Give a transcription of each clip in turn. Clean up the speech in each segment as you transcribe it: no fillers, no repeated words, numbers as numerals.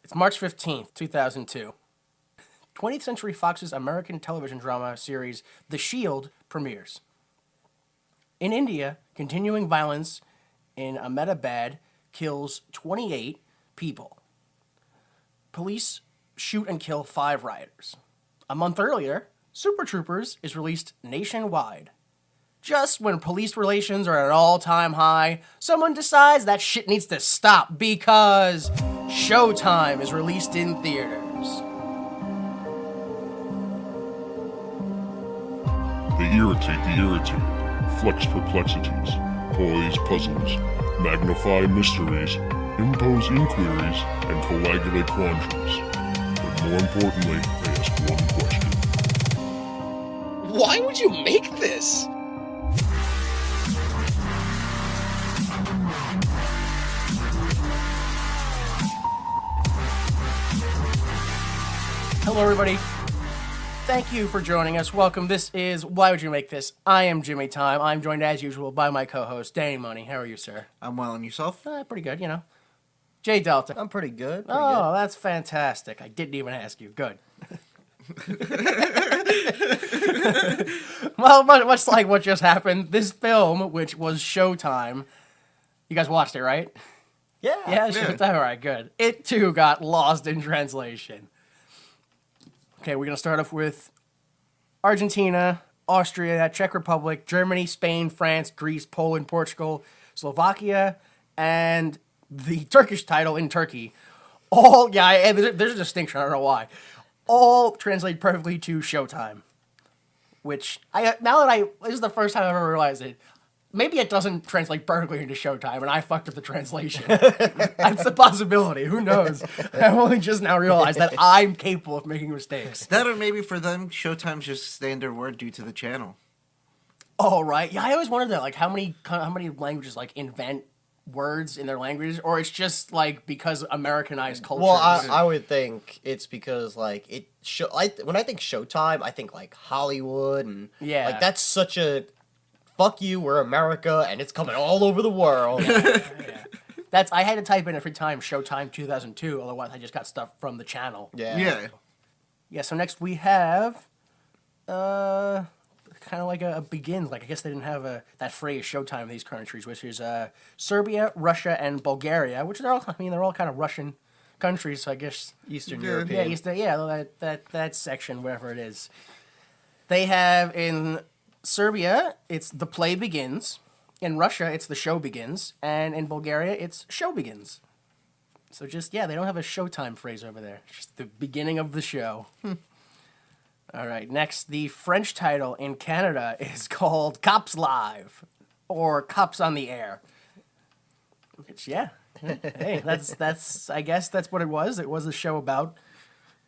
It's March 15th, 2002. 20th Century Fox's American television drama series The Shield premieres. In India, continuing violence in Ahmedabad kills 28 people. Police shoot and kill 5 rioters. A month earlier, Super Troopers is released nationwide. Just when police relations are at an all-time high, someone decides that shit needs to stop because Showtime is released in theaters. They irritate the irritated, flex perplexities, poise puzzles, magnify mysteries, impose inquiries, and coagulate quandaries. But more importantly, they ask one question. Why would you make this? Hello, everybody. Thank you for joining us. Welcome. This is Why Would You Make This? I am Jimmy Time. I'm joined, as usual, by my co-host, Danny Money. How are you, sir? I'm well, and yourself? Pretty good, you know. Jay Delta. I'm pretty good. That's fantastic. I didn't even ask you. Good. Well, much like what just happened, this film, which was Showtime, you guys watched it, right? Yeah. Yeah, Showtime. All right, good. It, too, got lost in translation. Okay, we're going to start off with Argentina, Austria, Czech Republic, Germany, Spain, France, Greece, Poland, Portugal, Slovakia, and the Turkish title in Turkey. All, there's a distinction, I don't know why. All translate perfectly to Showtime. Which, this is the first time I've ever realized it. Maybe it doesn't translate perfectly into Showtime, and I fucked up the translation. That's a possibility. Who knows? I've only just now realized that I'm capable of making mistakes. That or maybe for them, Showtime's just standard word due to the channel. Oh, right. Yeah, I always wondered that, like, how many languages, like, invent words in their languages, or it's just, like, because Americanized culture. Well, I would think it's because, like, when I think Showtime, I think, like, Hollywood, and, like, that's such a... Fuck you, we're America, and it's coming all over the world. Yeah. I had to type in every time Showtime 2002, otherwise I just got stuff from the channel. Yeah. So next we have, kind of like a begins. Like, I guess they didn't have that phrase Showtime in these countries, which is Serbia, Russia, and Bulgaria, which they're all kind of Russian countries, so I guess Eastern European. That section, wherever it is. They have in Serbia, it's The Play Begins. In Russia, it's The Show Begins. And in Bulgaria, it's Show Begins. So just, they don't have a Showtime phrase over there. It's just the beginning of the show. All right, next, the French title in Canada is called Cops Live, or Cops on the Air. Which, hey, that's I guess that's what it was. It was a show about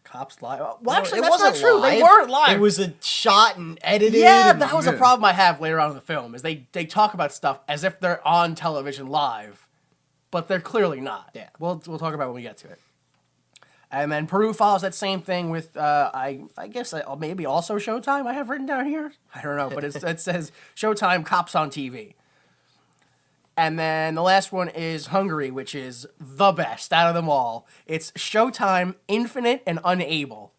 Cops Live. Well, actually, that's not true. Live. They weren't live. It was a shot and edited. Yeah, that was a problem I have later on in the film, is they talk about stuff as if they're on television live, but they're clearly not. Yeah. We'll talk about it when we get to it. And then Peru follows that same thing with, I guess, maybe also Showtime I have written down here. I don't know, but it says Showtime Cops on TV. And then the last one is Hungary, which is the best out of them all. It's Showtime Infinite and Unable.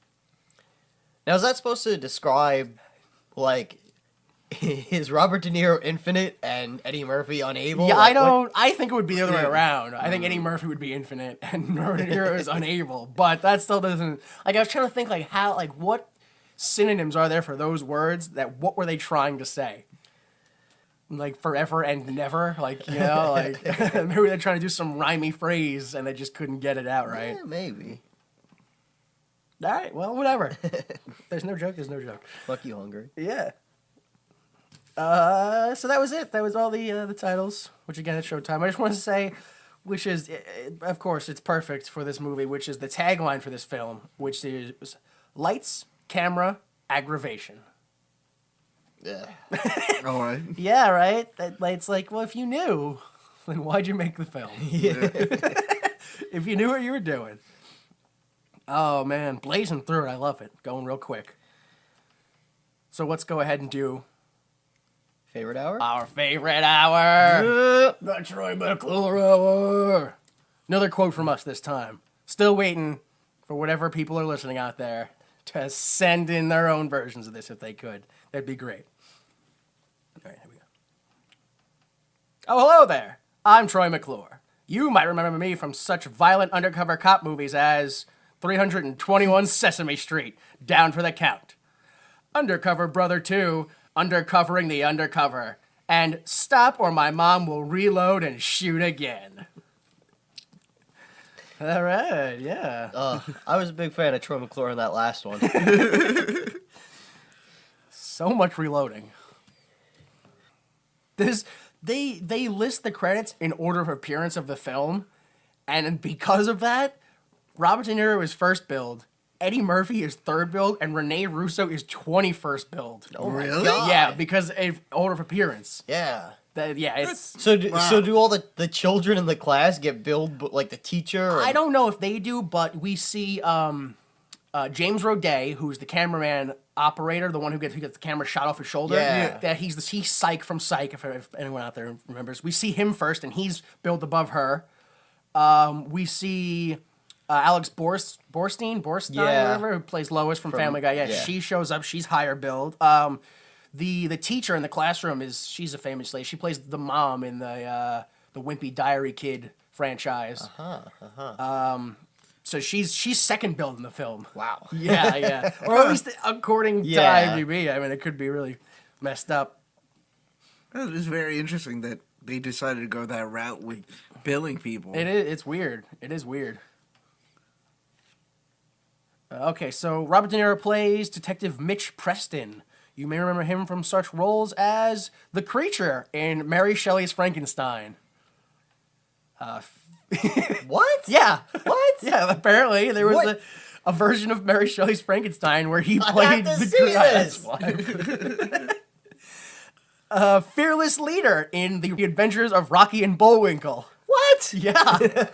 Now, is that supposed to describe, like, is Robert De Niro infinite and Eddie Murphy unable? Yeah, like, I think it would be the other way around. I think Eddie Murphy would be infinite and Robert De Niro is unable. But that still doesn't... Like, I was trying to think, like, how, like, what synonyms are there for those words? What were they trying to say? Like, forever and never? Like, you know, like, maybe they're trying to do some rhymey phrase and they just couldn't get it out right. Yeah, maybe. All right, well, whatever. There's no joke, there's no joke. Fuck you, Hungary. Yeah. So that was it. That was all the titles, which again, it's Showtime. I just want to say, which is, of course, it's perfect for this movie, which is the tagline for this film, which is Lights, Camera, Aggravation. Yeah. All right. Yeah, right? It's like, well, if you knew, then why'd you make the film? Yeah. If you knew what you were doing. Oh, man. Blazing through it. I love it. Going real quick. So let's go ahead and do... Favorite hour? Our favorite hour. The Troy McClure hour. Another quote from us this time. Still waiting for whatever people are listening out there to send in their own versions of this if they could. That'd be great. All right, here we go. Oh, hello there. I'm Troy McClure. You might remember me from such violent undercover cop movies as 321 Sesame Street, Down for the Count, Undercover Brother 2, Undercovering the Undercover, and Stop or My Mom Will Reload and Shoot Again. All right, yeah. I was a big fan of Troy McClure in that last one. So much reloading. They list the credits in order of appearance of the film, and because of that, Robert De Niro is first build, Eddie Murphy is third build, and Rene Russo is 21st build. Oh my Really? God. Yeah, because of order of appearance. Yeah. It's. So do all the children in the class get billed, like the teacher? Or... I don't know if they do, but we see James Roday, who's the cameraman operator, the one who gets the camera shot off his shoulder. Yeah. That he's Psych from Psych, if anyone out there remembers. We see him first, and he's billed above her. We see Alex Borstein, whatever, who plays Lois from Family Guy. Yeah, she shows up. She's higher billed. The teacher in the classroom she's a famous lady. She plays the mom in the Wimpy Diary Kid franchise. So she's second billed in the film. Wow. Yeah. Or at least according to IMDb. I mean, it could be really messed up. It is very interesting that they decided to go that route with billing people. It's weird. It is weird. Okay, so Robert De Niro plays Detective Mitch Preston. You may remember him from such roles as the creature in Mary Shelley's Frankenstein. What? Yeah. What? Yeah, apparently there was a version of Mary Shelley's Frankenstein where he played the fearless leader in The Adventures of Rocky and Bullwinkle. What? Yeah.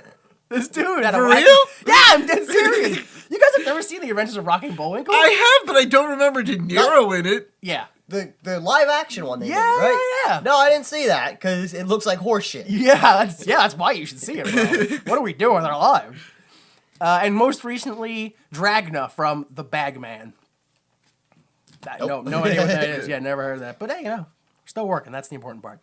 This dude had For real? Yeah, I'm dead serious. You guys have never seen The Adventures of Rocky and Bullwinkle? I have, but I don't remember De Niro in it. Yeah. The live action one they did, Yeah, right? yeah. No, I didn't see that because it looks like horseshit. Yeah, that's why you should see it, bro. What are we doing with our lives? And most recently, Dragna from The Bagman. Nope. No idea what that is. Yeah, never heard of that. But hey, we're still working. That's the important part.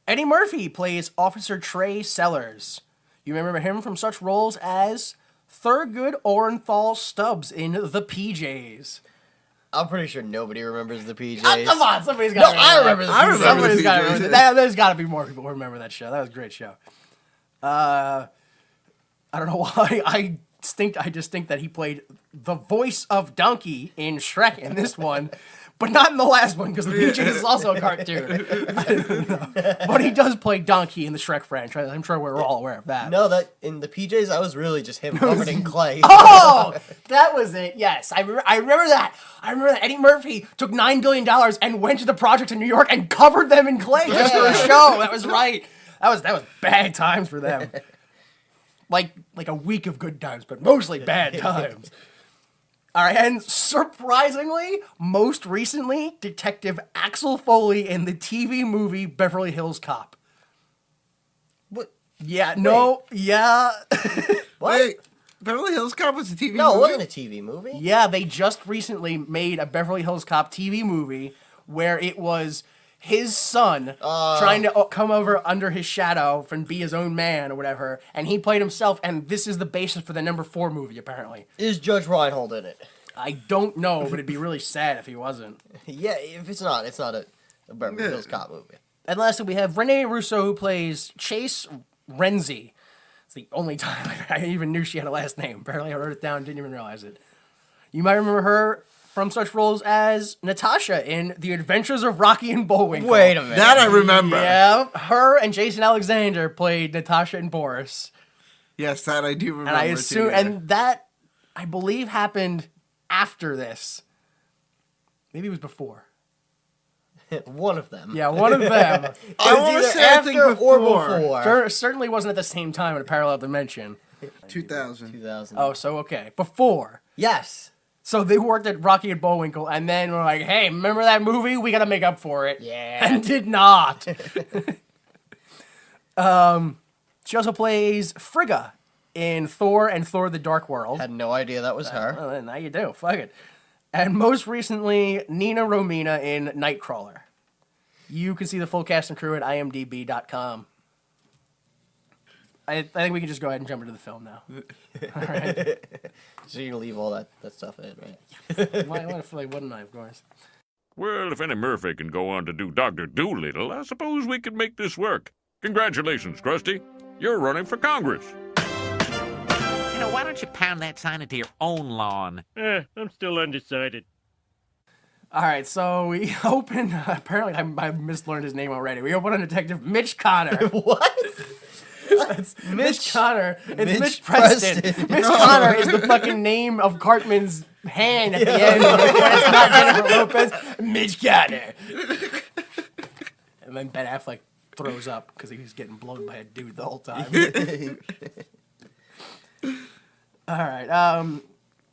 Eddie Murphy plays Officer Trey Sellers. You remember him from such roles as Thurgood Orenthal Stubbs in The PJs. I'm pretty sure nobody remembers the PJs. Come on, somebody's got to remember. I remember the PJs. Somebody's got to remember that. There's got to be more people who remember that show. That was a great show. I don't know why. I just think that he played the voice of Donkey in Shrek in this one, but not in the last one because the PJs is also a cartoon. I don't know. But he does play Donkey in the Shrek franchise. I'm sure we're all aware of that. No, that in the PJs, that was really just him covered in clay. Oh, that was it. Yes, I remember that. I remember that Eddie Murphy took $9 billion and went to the project in New York and covered them in clay just for a show. That was right. That was bad times for them. Like a week of good times, but mostly bad times. All right, and surprisingly, most recently, Detective Axel Foley in the TV movie Beverly Hills Cop. What? Yeah, no, yeah. What? Wait, Beverly Hills Cop was a TV movie? No, it wasn't a TV movie. Yeah, they just recently made a Beverly Hills Cop TV movie where it was his son trying to come over under his shadow and be his own man or whatever, and he played himself, and this is the basis for the number 4 movie, apparently. Is Judge Reinhold in it? I don't know, but it'd be really sad if he wasn't. Yeah, if it's not a Beverly Hills Cop movie. And lastly, we have Rene Russo, who plays Chase Renzi. It's the only time I even knew she had a last name. Apparently, I wrote it down, didn't even realize it. You might remember her from such roles as Natasha in The Adventures of Rocky and Bullwinkle. Wait a minute. That I remember. Yeah, her and Jason Alexander played Natasha and Boris. Yes, that I do remember. And I assume, and that, I believe, happened after this. Maybe it was before. One of them. Yeah, one of them. I want to say I think before. Certainly wasn't at the same time in a parallel dimension. 2000. Oh, so okay. Before. Yes. So they worked at Rocky and Bullwinkle, and then were like, hey, remember that movie? We got to make up for it. Yeah. And did not. She also plays Frigga in Thor and Thor: The Dark World. Had no idea that was her. Well, now you do. Fuck it. And most recently, Nina Romina in Nightcrawler. You can see the full cast and crew at imdb.com. I think we can just go ahead and jump into the film now. All right. So you leave all that stuff in, right? Why wouldn't I, of course? Well, if Eddie Murphy can go on to do Dr. Doolittle, I suppose we can make this work. Congratulations, Krusty. You're running for Congress. You know, why don't you pound that sign into your own lawn? I'm still undecided. All right, so we open. Apparently, I mislearned his name already. We open on Detective Mitch Connor. What? Mitch Connor. It's Mitch Preston. Preston. Mitch Connor is the fucking name of Cartman's hand at the end. It's not Jennifer Lopez. Mitch Connor. And then Ben Affleck throws up because he was getting blown by a dude the whole time. All right.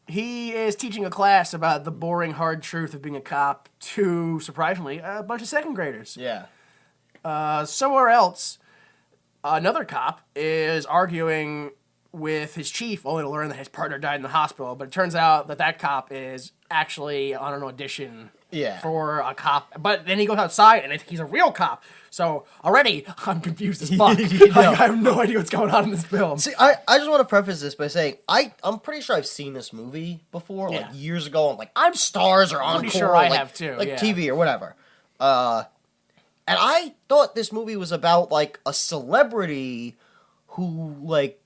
He is teaching a class about the boring, hard truth of being a cop to, surprisingly, a bunch of second graders. Yeah. Somewhere else, another cop is arguing with his chief, only to learn that his partner died in the hospital. But it turns out that cop is actually on an audition for a cop. But then he goes outside, and he's a real cop. So already, I'm confused as fuck. I have no idea what's going on in this film. See, I just want to preface this by saying I'm pretty sure I've seen this movie before, like years ago, on I'm Stars or Encore, pretty sure I have too, like TV or whatever. And I thought this movie was about like a celebrity who like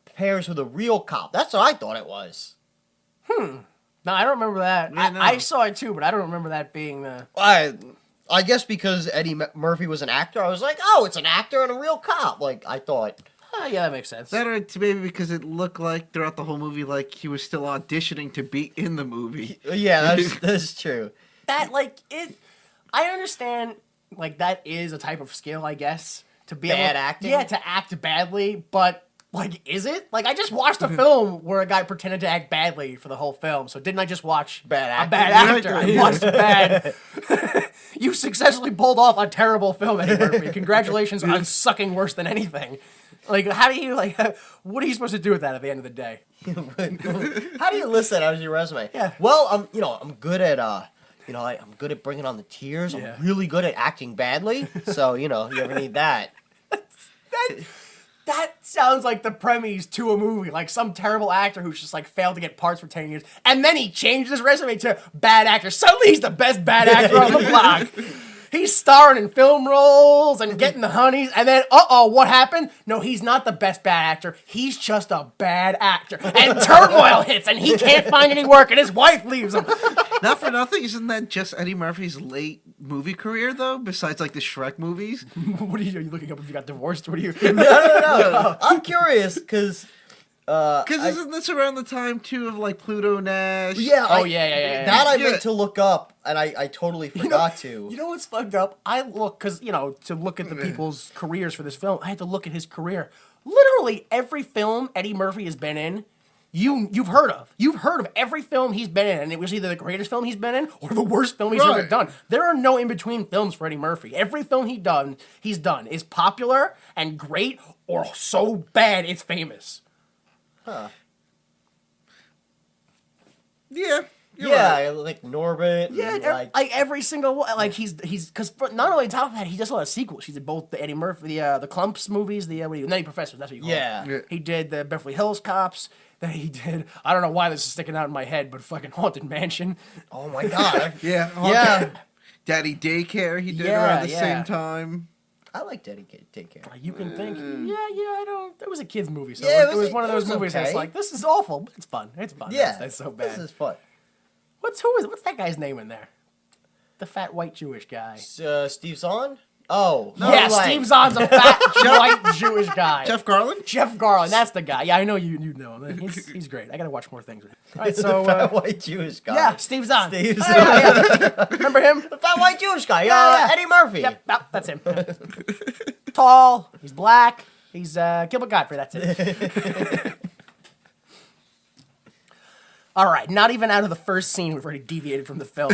pairs with a real cop. That's what I thought it was. No, I don't remember that. Yeah, no. I saw it too, but I don't remember that being the... I guess because Eddie Murphy was an actor, I was like, oh, it's an actor and a real cop. Like, I thought... yeah, that makes sense. That or maybe because it looked like throughout the whole movie like he was still auditioning to be in the movie. Yeah, that's true. That, like, I understand, like, that is a type of skill, I guess. To be Bad acting? Yeah, to act badly, but... Like, is it? Like, I just watched a film where a guy pretended to act badly for the whole film. So didn't I just watch a bad actor? I watched a bad... You successfully pulled off a terrible film, Eddie Murphy. Congratulations on sucking worse than anything. Like, how do you, like... What are you supposed to do with that at the end of the day? How do you list that as your resume? Yeah. Well, I'm good at... I'm good at bringing on the tears. Yeah. I'm really good at acting badly. So, you ever need that. That sounds like the premise to a movie. Like some terrible actor who's just like failed to get parts for 10 years. And then he changed his resume to bad actor. Suddenly he's the best bad actor on the block. He's starring in film roles and getting the honeys. And then, what happened? No, he's not the best bad actor. He's just a bad actor. And turmoil hits and he can't find any work and his wife leaves him. Not for nothing, isn't that just Eddie Murphy's late movie career, though? Besides, like, the Shrek movies? Are you looking up if you got divorced? What are you... No. I'm curious, because... Because isn't this around the time, too, of, like, Pluto Nash? Yeah. Yeah. That I meant to look up, and I totally forgot to. You know what's fucked up? I look, because, to look at the people's careers for this film, I had to look at his career. Literally every film Eddie Murphy has been in, you've heard of. You've heard of every film he's been in, and it was either the greatest film he's been in or the worst film he's ever done. There are no in-between films for Eddie Murphy. Every film he's done is popular and great or so bad it's famous. Huh. Yeah. Right. Like Norbit. Yeah, like every single one. Like he's because not only on top of that, he does a lot of sequels. He did both the Eddie Murphy, the Clumps movies, the Nutty Professors. That's what you call it. He did the Beverly Hills Cops. Then he did. I don't know why this is sticking out in my head, but fucking Haunted Mansion. Oh my god. Yeah. Daddy Daycare. He did around the same time. I like Daddy Daycare. You can think. I don't. It was a kids movie, so Yeah, it was one of those movies that's like, this is awful, but it's fun. It's fun. Yeah, that's so bad. This is fun. What's that guy's name in there? The fat white Jewish guy. Steve Zahn? Oh. Yeah, Steve Zahn's a fat white Jewish guy. Jeff Garland? Jeff Garland, that's the guy. Yeah, I know you know him. He's great. I gotta watch more things. All right, so fat white Jewish guy. Yeah, Steve Zahn. Steve Zahn. Yeah. Remember him? The fat white Jewish guy. Yeah. Eddie Murphy. Yep, that's him. Tall. He's black. He's Gilbert Gottfried. That's it. All right, not even out of the first scene, we've already deviated from the film.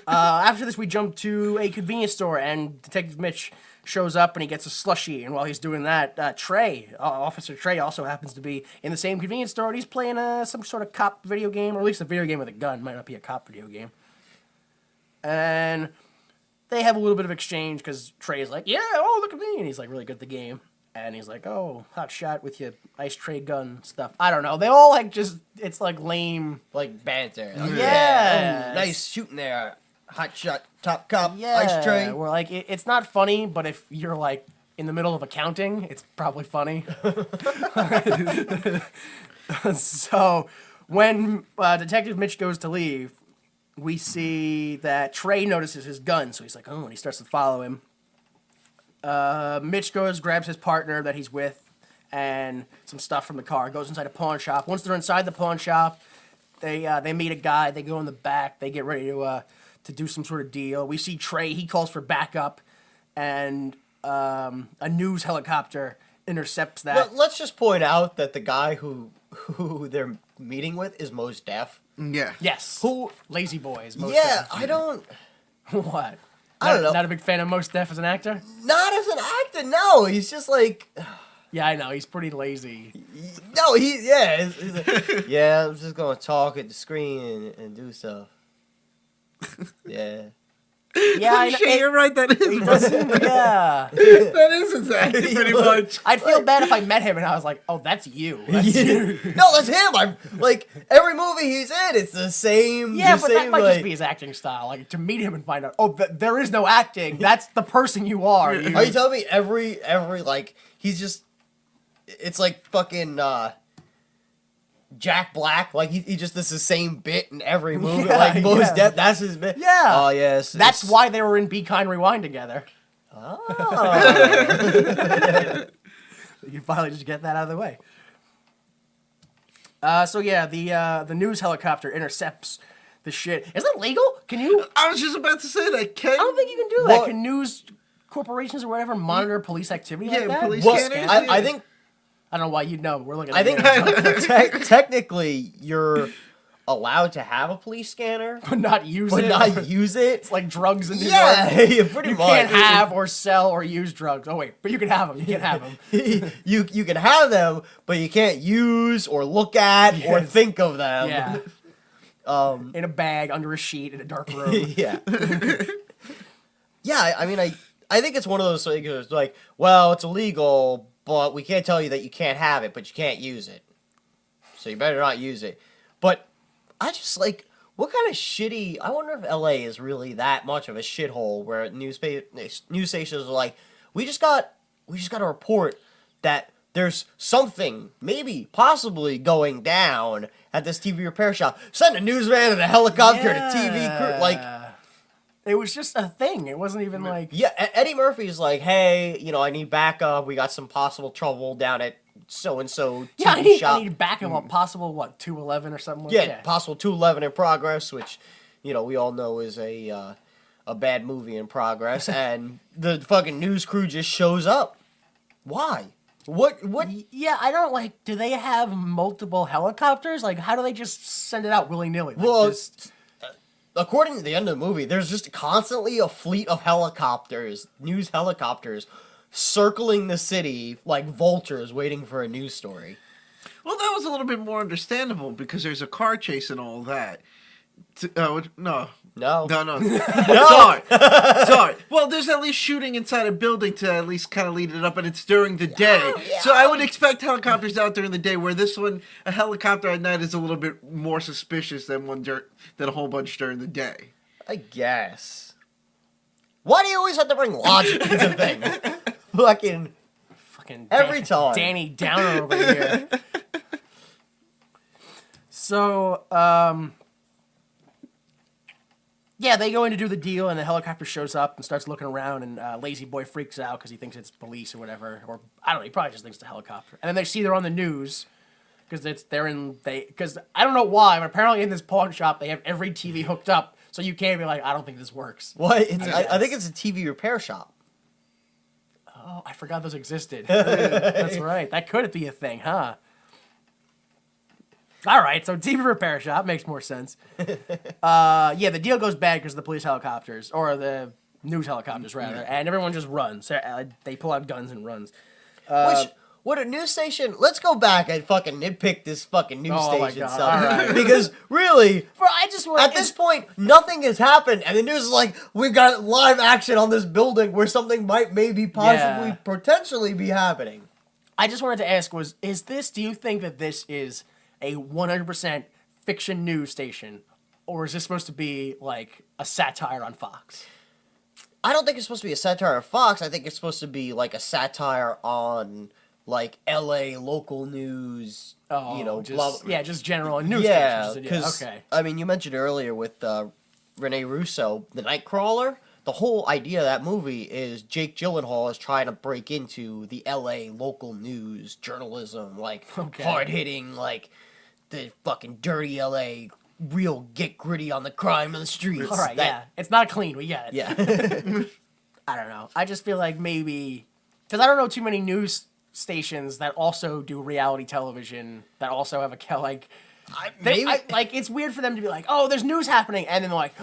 After this, we jump to a convenience store, and Detective Mitch shows up, and he gets a slushie. And while he's doing that, Officer Trey, also happens to be in the same convenience store, and he's playing some sort of cop video game, or at least a video game with a gun. Might not be a cop video game. And they have a little bit of exchange, because Trey's like, yeah, oh, look at me, and he's like really good at the game. And he's like, oh, hot shot with your ice tray gun stuff. I don't know. They all like it's like lame. Like banter. Like, Yeah. oh, nice shooting there. Hot shot, top cop, Yeah. ice tray. We're like, it's not funny, but if you're like in the middle of accounting, it's probably funny. So when Detective Mitch goes to leave, we see that Trey notices his gun. So he's like, oh, and he starts to follow him. Mitch grabs his partner that he's with, and some stuff from the car. Goes inside a pawn shop. Once they're inside the pawn shop, they meet a guy. They go in the back. They get ready to do some sort of deal. We see Trey. He calls for backup, and a news helicopter intercepts that. But let's just point out that the guy who they're meeting with is Mos Def. Yeah. Yes. Who? Lazy Boys. Mos Yeah, Def. I don't. What? I don't know. Not a big fan of Mos Def as an actor. Not as an actor. No, he's just like. Yeah, I know. He's pretty lazy. No, he's like, yeah, I'm just gonna talk at the screen and do stuff. Yeah. Yeah, I know. Shit, you're right. That is. Yeah. That is his acting, pretty much. I'd feel bad if I met him and I was like, "Oh, that's you." That's you. No, that's him. I'm like every movie he's in, it's the same. Yeah, the but same, that might like, just be his acting style. Like to meet him and find out, oh, there is no acting. That's the person you are. Are you telling me every like he's just? It's like fucking Jack Black. Like he just does the same bit in every movie. Yeah, like Mos yeah. Def, that's his bit. Yeah. Oh yes. That's why they were in Be Kind Rewind together. Oh. You can finally just get that out of the way. So yeah, the news helicopter intercepts the shit. Is that legal? Can you? I was just about to say that. I don't think you can do that. Can news corporations or whatever monitor police activity like that? police Well, scanners. I think I don't know why you'd know. We're looking. I At think technically you're allowed to have a police scanner, but not use but it. not use it. It's like drugs in New Yeah, York. yeah, pretty You much. can't have or sell or use drugs. Oh wait, but you can have them. You can't have them. you can have them, but you can't use or look at or Yes. think of them. Yeah. In a bag under a sheet in a dark room. Yeah. Yeah, I mean, I think it's one of those things that's like, well, it's illegal, but we can't tell you that you can't have it, but you can't use it. So you better not use it. But I just like, what kind of shitty, I wonder if LA is really that much of a shithole where news stations are like, we just got a report that there's something, maybe, possibly going down at this TV repair shop. Send a newsman and a helicopter to TV crew. Like, It was just a thing. It wasn't even like. yeah, Eddie Murphy's like, hey, I need backup. We got some possible trouble down at so-and-so TV Yeah, I shop. need backup on possible, 211 or something like Yeah, that? possible 211 in progress, which, we all know is a bad movie in progress. And the fucking news crew just shows up. Why? What? Yeah, I don't do they have multiple helicopters? Like, how do they just send it out willy-nilly? Like, Well, just, according to the end of the movie, there's just constantly a fleet of helicopters, news helicopters, circling the city like vultures waiting for a news story. Well, that was a little bit more understandable because there's a car chase and all that. No. No. Sorry. Well, there's at least shooting inside a building to at least kind of lead it up, and it's during the day. Yeah. So I would expect helicopters out during the day, where this one, a helicopter at night is a little bit more suspicious than than a whole bunch during the day. I guess. Why do you always have to bring logic into things? Fucking every time. Danny Downer over here. So, yeah, they go in to do the deal, and the helicopter shows up and starts looking around, and Lazy Boy freaks out because he thinks it's police or whatever, or I don't know, he probably just thinks it's a helicopter. And then they see they're on the news because because I don't know why, but apparently in this pawn shop they have every TV hooked up, so you can't be like, I don't think this works. What? I think it's a TV repair shop. Oh, I forgot those existed. That's right. That could be a thing, huh? All right, so TV repair shop makes more sense. Yeah, the deal goes bad because of the police helicopters, or the news helicopters, rather, and everyone just runs. They pull out guns and runs. Would a news station? Let's go back and fucking nitpick this fucking news Oh my station God, stuff all right. because really, I just want at this point, nothing has happened, and the news is like, we've got live action on this building where something might maybe possibly potentially be happening. I just wanted to ask do you think that this is a 100% fiction news station, or is this supposed to be like a satire on Fox? I don't think it's supposed to be a satire on Fox. I think it's supposed to be like a satire on like L.A. local news. Just general news Yeah, stations. because Okay. I mean, you mentioned earlier with Rene Russo, the Nightcrawler. The whole idea of that movie is Jake Gyllenhaal is trying to break into the L.A. local news journalism, like hard hitting, like the fucking dirty L.A. real get gritty on the crime in the streets. All right, yeah. It's not clean. We get it. Yeah. I don't know. I just feel like maybe because I don't know too many news stations that also do reality television that also have it's weird for them to be like, oh, there's news happening, and then they're like,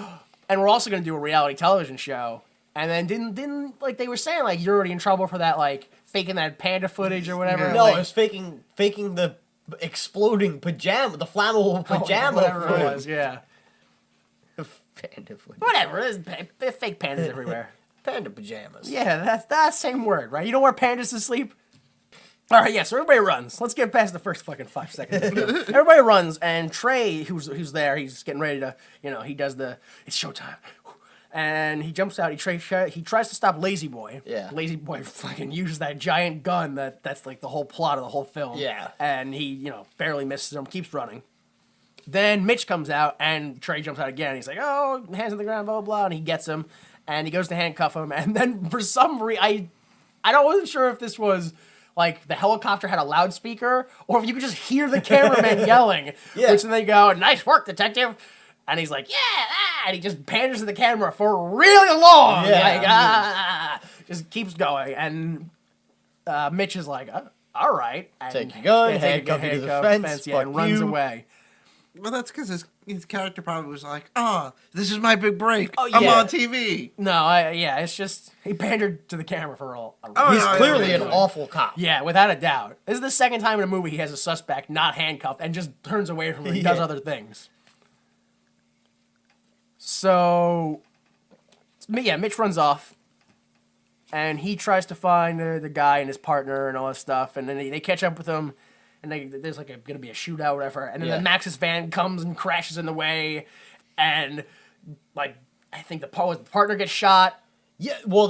and we're also going to do a reality television show, and then didn't like they were saying like you're already in trouble for that, like faking that panda footage or whatever. No, like, it's faking the exploding pajama, the flammable pajama. whatever it was, yeah. Panda footage. Whatever, there's fake pandas everywhere. Panda pajamas. Yeah, that's that same word, right? You don't wear pandas to sleep? All right, yeah, so everybody runs. Let's get past the first fucking 5 seconds. Everybody runs, and Trey, who's there, he's getting ready to, he does it's showtime. And he jumps out, he tries to stop Lazy Boy. Yeah. Lazy Boy fucking uses that giant gun that's like the whole plot of the whole film. Yeah. And he, barely misses him, keeps running. Then Mitch comes out, and Trey jumps out again. He's like, oh, hands on the ground, blah, blah, blah, and he gets him, and he goes to handcuff him, and then for some reason, I wasn't sure if this was like the helicopter had a loudspeaker, or if you could just hear the cameraman yelling, which then they go, nice work, detective. And he's like, and he just panders to the camera for really long. Just keeps going. And Mitch is like, all right. And Take your gun, handcuff you to the fence, and runs away. Well, that's because his character probably was like, oh, this is my big break. Oh, I'm yeah. on TV. No, it's just, he pandered to the camera for a He's no, clearly yeah, an awful cop. Yeah, without a doubt. This is the second time in a movie he has a suspect not handcuffed and just turns away from him and does other things. So, Mitch runs off, and he tries to find the guy and his partner and all this stuff, and then they catch up with him, and there's like gonna be a shootout or whatever, and then the Maxis van comes and crashes in the way, and like I think the partner gets shot. Yeah, well,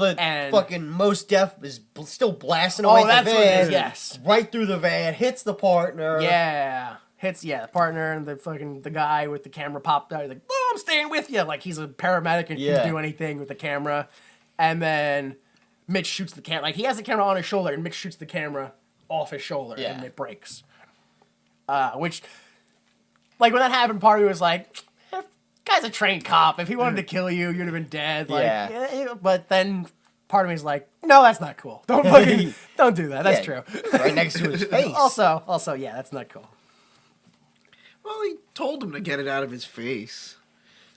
fucking Most Def is still blasting away the that's van. what it is, yes. Right through the van, hits the partner. Yeah. Hits, the partner and the guy with the camera popped out. He's like, oh, I'm staying with you. Like, he's a paramedic and can do anything with the camera. And then Mitch shoots the camera. Like, he has the camera on his shoulder, and Mitch shoots the camera off his shoulder, and it breaks. Which, like, when that happened, part of me was like, guy's a trained cop. If he wanted to kill you, you'd have been dead. Like, but then part of me is like, no, that's not cool. Don't do that. That's true. Right next to his face. Also, that's not cool. Well, he told him to get it out of his face.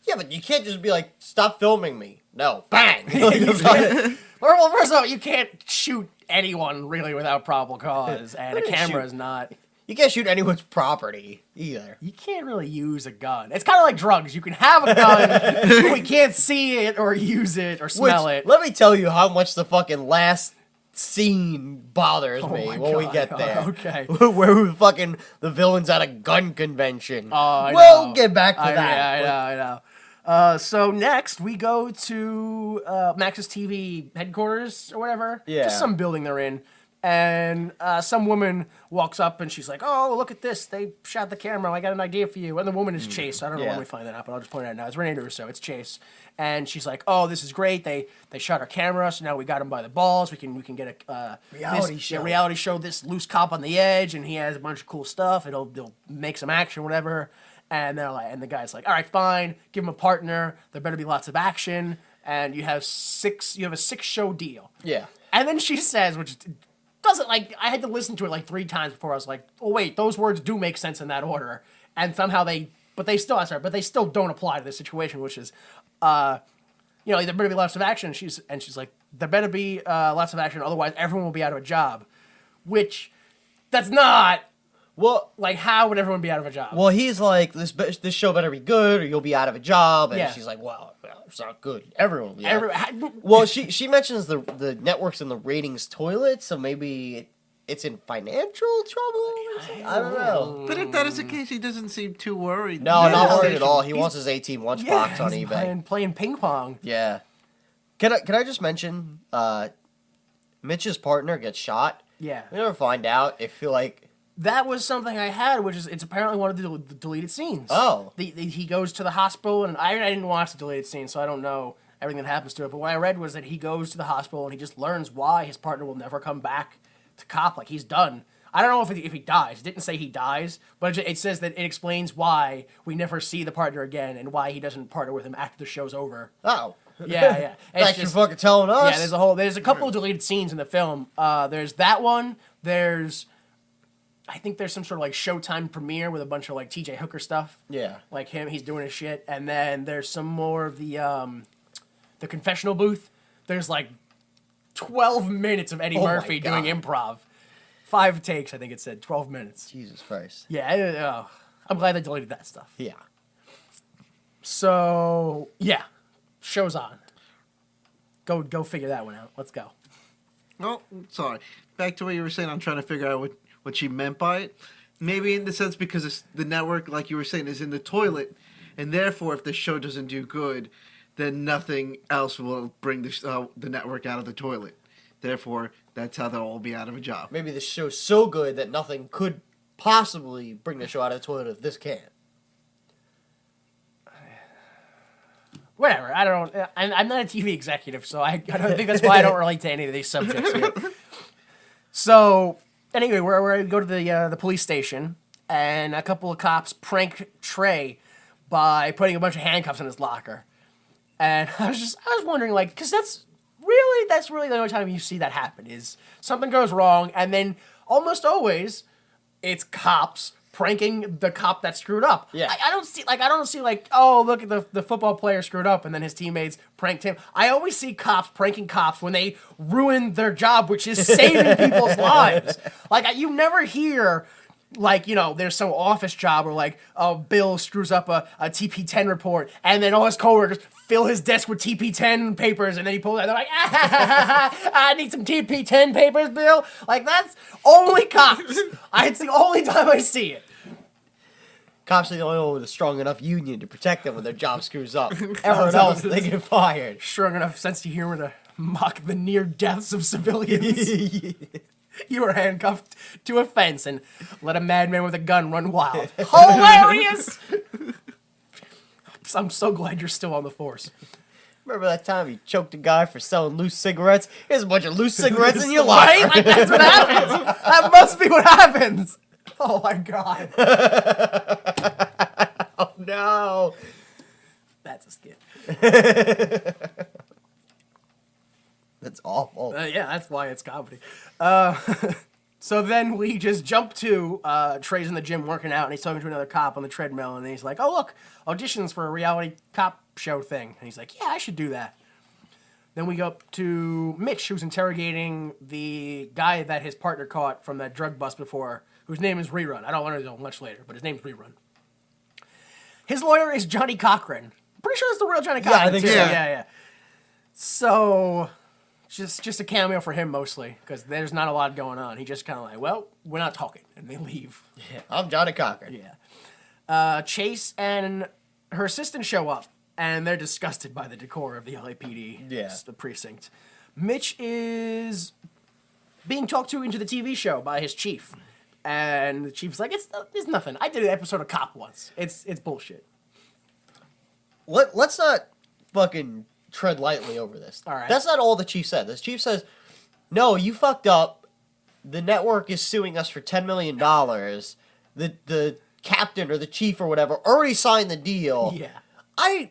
Yeah, but you can't just be like, stop filming me. No. Bang! Well, first of all, you can't shoot anyone really without probable cause, and a camera is not. You can't shoot anyone's property either. You can't really use a gun. It's kind of like drugs. You can have a gun, but we can't see it or use it or smell it. Let me tell you how much the fucking last scene bothers me when we get there. Okay. Where the villain's at a gun convention. I we'll know. get back to that. I know. So next we go to Max's TV headquarters or whatever. Yeah. Just some building they're in. And some woman walks up and she's like, oh, look at this. They shot the camera. I got an idea for you. And the woman is Chase. I don't know when we find that out, but I'll just point it out now. It's Renee Russo. It's Chase. And she's like, oh, this is great. They shot our camera, so now we got him by the balls. We can get a reality show. This loose cop on the edge, and he has a bunch of cool stuff. They'll make some action, whatever. And they're like, and the guy's like, all right, fine. Give him a partner. There better be lots of action. And you have a 6-show deal. Yeah. And then she says, which doesn't, like, I had to listen to it like 3 times before I was like, oh, wait, those words do make sense in that order. and somehow they still don't apply to this situation, which is, there better be lots of action. She's like, there better be lots of action, otherwise everyone will be out of a job. Which, that's not. Well, Like, how would everyone be out of a job? well, he's like, this show better be good, or you'll be out of a job. And Yeah. she's like, well, it's not good. Everyone will be out. Every, Well, she mentions the networks in the ratings toilet, so maybe it's in financial trouble. Or something? I don't know. But if that is the case, he doesn't seem too worried. No, Yeah. not worried at all. He wants his 18 lunchbox on he's eBay. playing ping pong. Yeah. Can I just mention, Mitch's partner gets shot. Yeah. We never find out if That was something I had, which is it's apparently one of the deleted scenes. Oh. He goes to the hospital, and I didn't watch the deleted scene, so I don't know everything that happens to it. But what I read was that he goes to the hospital and he just learns why his partner will never come back to cop. Like, he's done. I don't know if he dies. It didn't say he dies, but it says that it explains why we never see the partner again and why he doesn't partner with him after the show's over. Oh. Yeah. It's Thanks for fucking telling us. Yeah, there's a couple of deleted scenes in the film. There's that one. I think there's some sort of like Showtime premiere with a bunch of like TJ Hooker stuff. Yeah. Like him, he's doing his shit. And then there's some more of the confessional booth. There's like 12 minutes of Eddie Oh my Murphy doing God. improv. 5 takes, I think it said. 12 minutes. Jesus Christ. Yeah, I'm glad they deleted that stuff. Yeah. So, yeah. Show's on. Go figure that one out. Let's go. Well, sorry. Back to what you were saying. I'm trying to figure out what she meant by it. Maybe in the sense because the network, like you were saying, is in the toilet, and therefore, if the show doesn't do good, then nothing else will bring the network out of the toilet. Therefore, that's how they'll all be out of a job. Maybe the show's so good that nothing could possibly bring the show out of the toilet if this can. Whatever. I don't. I'm not a TV executive, so I don't think that's why I don't relate to any of these subjects here. So anyway, we go to the police station, and a couple of cops prank Trey by putting a bunch of handcuffs in his locker. And I was wondering, like, because that's really the only time you see that happen is something goes wrong, and then almost always it's cops pranking the cop that screwed up. Yeah. I don't see like, oh, look at the football player screwed up and then his teammates pranked him. I always see cops pranking cops when they ruin their job, which is saving people's lives. Like, you never hear, like, there's some office job where, like, Bill screws up a TP10 report, and then all his coworkers fill his desk with TP10 papers, and then he pulls it out, they're like, I need some TP10 papers, Bill. Like, that's only cops. It's the only time I see it. Cops are the only one with a strong enough union to protect them when their job screws up. Everyone else, they get fired. Strong enough sense of humor to mock the near deaths of civilians. You were handcuffed to a fence and let a madman with a gun run wild. Hilarious! I'm so glad you're still on the force. Remember that time you choked a guy for selling loose cigarettes? Here's a bunch of loose cigarettes in your locker. Right? Like, that's what happens. That must be what happens. Oh my god. Oh no. That's a skit. That's awful. Yeah, that's why it's comedy. So then we just jump to Trey's in the gym working out, and he's talking to another cop on the treadmill, and he's like, oh, look, auditions for a reality cop show thing. And he's like, yeah, I should do that. Then we go up to Mitch, who's interrogating the guy that his partner caught from that drug bust before, whose name is Rerun. I don't learn until much later, but his name's Rerun. His lawyer is Johnny Cochran. I'm pretty sure it's the real Johnny Cochran. I think too. so. Yeah. So... Just a cameo for him mostly, because there's not a lot going on. He just kind of like, well, we're not talking, and they leave. Yeah, I'm Johnny Cochran. Yeah. Chase and her assistant show up, and they're disgusted by the decor of the LAPD, Yeah. the precinct. Mitch is being talked to into the TV show by his chief, and the chief's like, it's nothing. I did an episode of Cop once. It's bullshit. Let's not fucking tread lightly over this. All right. That's not all the chief said. The chief says, no, you fucked up. The network is suing us for $10 million. The captain or the chief or whatever already signed the deal. Yeah. I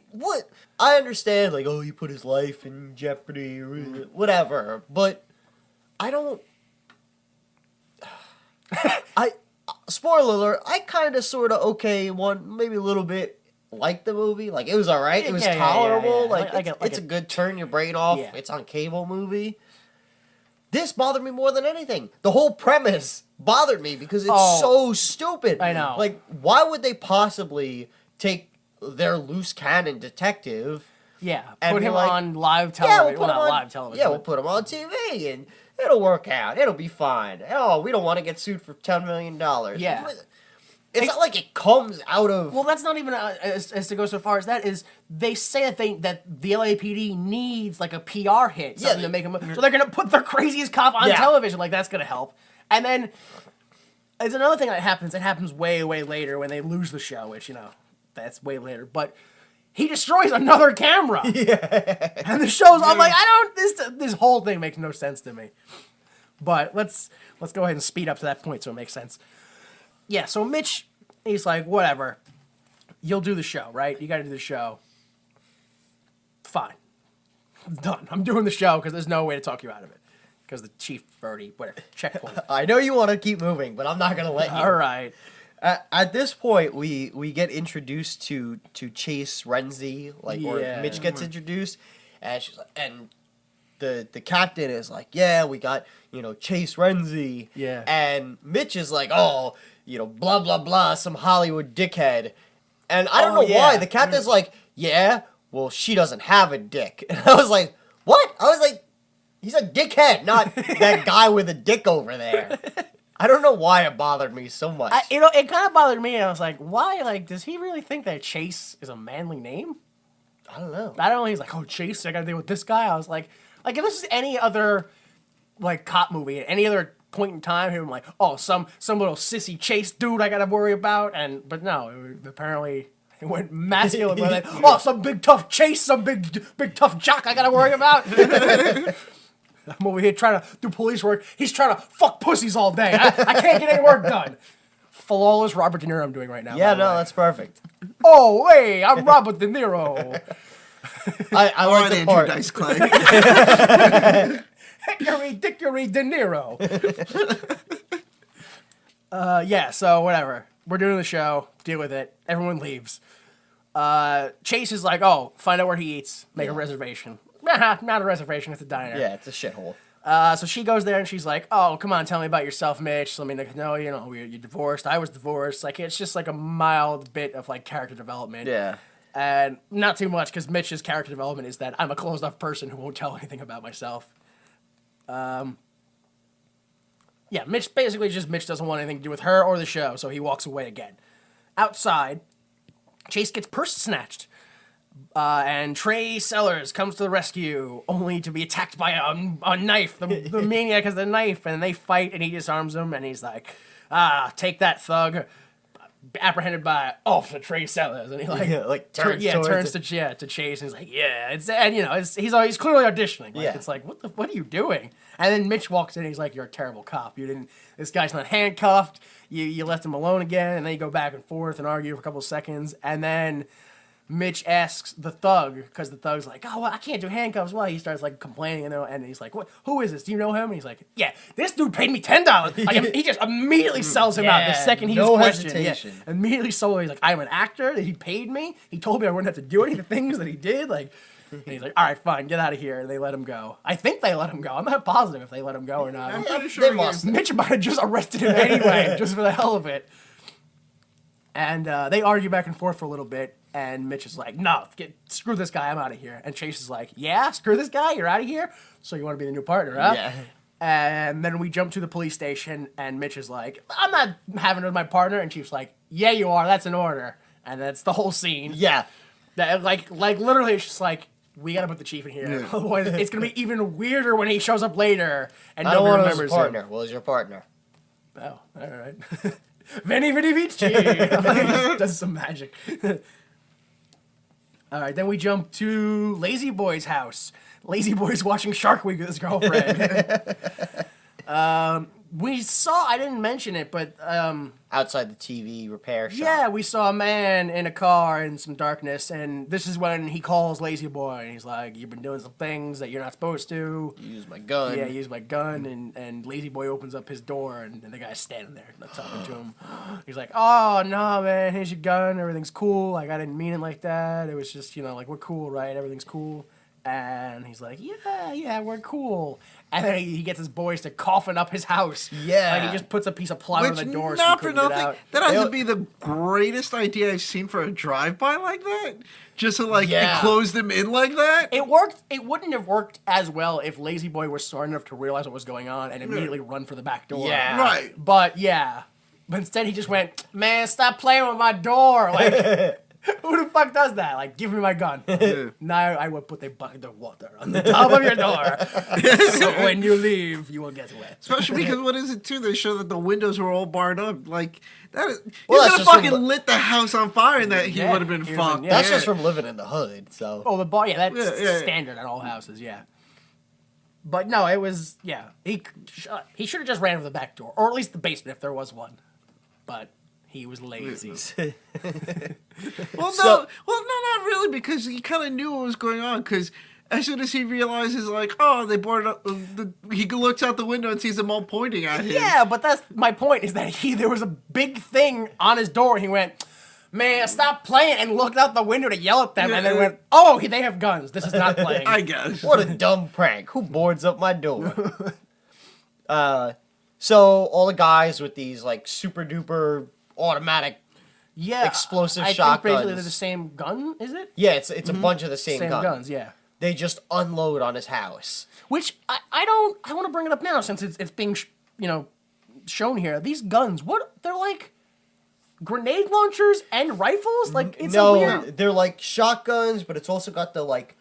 understand, like, oh, you put his life in jeopardy or whatever, but I don't... spoiler alert, I kind of, sort of, maybe a little bit liked the movie. Like, it was all right. It was tolerable. Like, it's a good turn your brain off. Yeah. It's on cable movie. This bothered me more than anything. The whole premise bothered me because it's so stupid. I know. Like, why would they possibly take their loose cannon detective... Yeah, and put him like, on live television. We'll live television. Yeah, we'll put him on TV, and it'll work out. It'll be fine. Oh, we don't want to get sued for $10 million. Yeah. It's not like it comes out of... Well, that's not even as to go so far as that is. They say that the LAPD needs like a PR hit, something to make them. So they're gonna put their craziest cop on television. Like that's gonna help. And then there's another thing that happens. It happens way later when they lose the show, which that's way later. But he destroys another camera. Yeah. And the show's. I'm like, this whole thing makes no sense to me. But let's go ahead and speed up to that point so it makes sense. Yeah, so Mitch, he's like, whatever. You'll do the show, right? You got to do the show. Fine. I'm done. I'm doing the show because there's no way to talk you out of it. Because the chief already, whatever, checkpoint. I know you want to keep moving, but I'm not going to let you. All right. At this point, we get introduced to Chase Renzi, or Mitch gets introduced, and she's like, and the captain is like, yeah, we got, Chase Renzi. Yeah. And Mitch is like, oh, blah, blah, blah, some Hollywood dickhead. And I don't know why. The captain's like, yeah, well, she doesn't have a dick. And I was like, what? I was like, he's a dickhead, not that guy with a dick over there. I don't know why it bothered me so much. It kind of bothered me, and I was like, why? Like, does he really think that Chase is a manly name? I don't know. I don't know. He's like, oh, Chase, I got to deal with this guy. I was like, if this is any other, cop movie at any other point in time, he was like, oh, some little sissy Chase dude I got to worry about. But no, apparently it went masculine. Like, oh, some big tough Chase, some big tough jock I got to worry about. I'm over here trying to do police work. He's trying to fuck pussies all day. I can't get any work done. Flawless Robert De Niro I'm doing right now. Yeah, no, that's perfect. Oh, hey, I'm Robert De Niro. I like the part. Dice Clay. Hickory Dickory De Niro. Yeah, so whatever. We're doing the show. Deal with it. Everyone leaves. Chase is like, oh, find out where he eats. Make a reservation. Not a reservation. It's a diner. Yeah, it's a shithole. So she goes there and she's like, oh, come on, tell me about yourself, Mitch. Let me know, you're divorced. I was divorced. Like, it's just like a mild bit of character development. Yeah. And not too much because Mitch's character development is that I'm a closed off person who won't tell anything about myself. Yeah, Mitch doesn't want anything to do with her or the show, so he walks away again. Outside, Chase gets purse snatched. And Trey Sellers comes to the rescue, only to be attacked by a knife. The maniac has the knife, and they fight, and he disarms him, and he's like, take that, thug. Apprehended by Officer Trey Sellers, and he turns to Chase, and he's like, yeah, he's clearly auditioning. It's like, what are you doing? And then Mitch walks in, and he's like, you're a terrible cop. This guy's not handcuffed. You left him alone again, and then you go back and forth and argue for a couple of seconds, and then Mitch asks the thug, because the thug's like, oh, well, I can't do handcuffs. Well, he starts complaining, and he's like, what? Who is this? Do you know him? And he's like, yeah, this dude paid me $10. He just immediately sells him out the second he's questioned. Hesitation. Yeah, immediately sold him. He's like, I'm an actor. He paid me. He told me I wouldn't have to do any of the things that he did. And he's like, all right, fine, get out of here. And they let him go. I think they let him go. I'm not positive if they let him go or not. I'm pretty sure they must. Mitch might have just arrested him anyway, just for the hell of it. And they argue back and forth for a little bit. And Mitch is like, no, screw this guy, I'm out of here. And Chase is like, yeah, screw this guy, you're out of here? So you want to be the new partner, huh? Yeah. And then we jump to the police station, and Mitch is like, I'm not having it with my partner. And Chief's like, yeah, you are, that's an order. And that's the whole scene. Yeah. That, literally, it's just like, we gotta put the chief in here. Otherwise, it's gonna be even weirder when he shows up later and nobody remembers partner. him. Well, is your partner? Oh, all right. Veni Vidi Vici. Does some magic. All right, then we jump to Lazy Boy's house. Lazy Boy's watching Shark Week with his girlfriend. we saw. I didn't mention it, but Outside the TV repair shop. yeah, we saw a man in a car in some darkness, and this is when he calls Lazy Boy, and he's like, "You've been doing some things that you're not supposed to." Use my gun. Yeah, use my gun, and Lazy Boy opens up his door, and the guy's standing there, not talking to him. He's like, "Oh no, man, here's your gun. Everything's cool. Like I didn't mean it like that. It was just, like we're cool, right? Everything's cool." And he's like, "Yeah, we're cool." And then he gets his boys to coffin up his house. Yeah. Like he just puts a piece of plywood Which, on the door. not so for he couldn't get nothing, out. that has to be the greatest idea I've seen for a drive-by like that. Just to, Yeah. close them in like that. It worked. It wouldn't have worked as well if Lazy Boy was smart enough to realize what was going on and immediately run for the back door. Yeah. Right. But yeah. But instead he just went, "Man, stop playing with my door." Like, who the fuck does that? Like, give me my gun. Now I will put a bucket of water on the top of your door. So when you leave, you will get wet. Especially because what is it too? They show that the windows were all barred up. Like that. Well, He that's could have just fucking from- lit the house on fire, and that he Yeah, would have been he would've fucked. been- That's Yeah. just from living in the hood, so. Oh, the bar, yeah, that's Yeah. standard at all houses, yeah. But no, it was, yeah. He should have just ran for the back door, or at least the basement if there was one. But he was lazy. Well, So- not really, because he kind of knew what was going on. Because as soon as he realizes, like, oh, they boarded up, he looks out the window and sees them all pointing at him. Yeah, but that's my point, is that there was a big thing on his door, and he went, "Man, stop playing," and looked out the window to yell at them, and then went, "Oh, they have guns. This is not playing." I guess. What a dumb prank. Who boards up my door? So all the guys with these like super duper automatic. Yeah, Explosive I think shotguns. basically they're the same gun, is it? Yeah, it's a bunch of the same, Same guns, yeah. They just unload on his house. Which I want to bring it up now since it's being shown here. These guns, they're like grenade launchers and rifles. Like it's a weird. They're like shotguns, but it's also got the like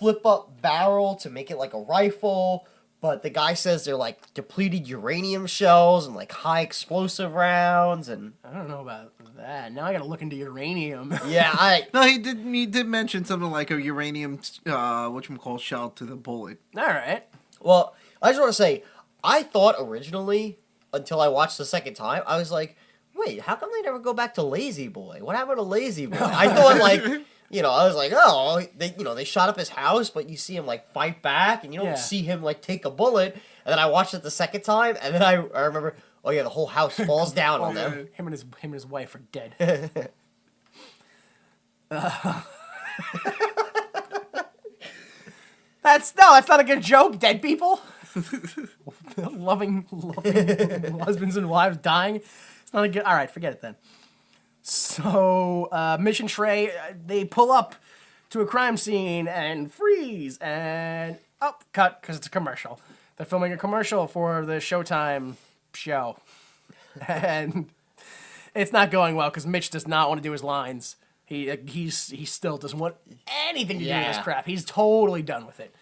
flip up barrel to make it like a rifle. But the guy says they're like depleted uranium shells and like high explosive rounds, and I don't know about that. Now I gotta look into uranium. yeah, No, he did mention something like a uranium, whatchamacallit, shell to the bullet. All right. Well, I just want to say, I thought originally, until I watched the second time, I was like, wait, how come they never go back to Lazy Boy? What happened to Lazy Boy? I thought, like, I was like, oh, they shot up his house, but you see him, like, fight back, and you don't Yeah. see him, like, take a bullet. And then I watched it the second time, and then I remember, oh, yeah, the whole house falls down on them. Him and his wife are dead. That's not a good joke. Dead people, loving husbands and wives dying. It's not a good. All right, forget it then. So, Mission Trey, they pull up to a crime scene and freeze and cut because it's a commercial. They're filming a commercial for the Showtime show, and it's not going well because Mitch does not want to do his lines. He still doesn't want anything to do with this Yeah. crap. He's totally done with it.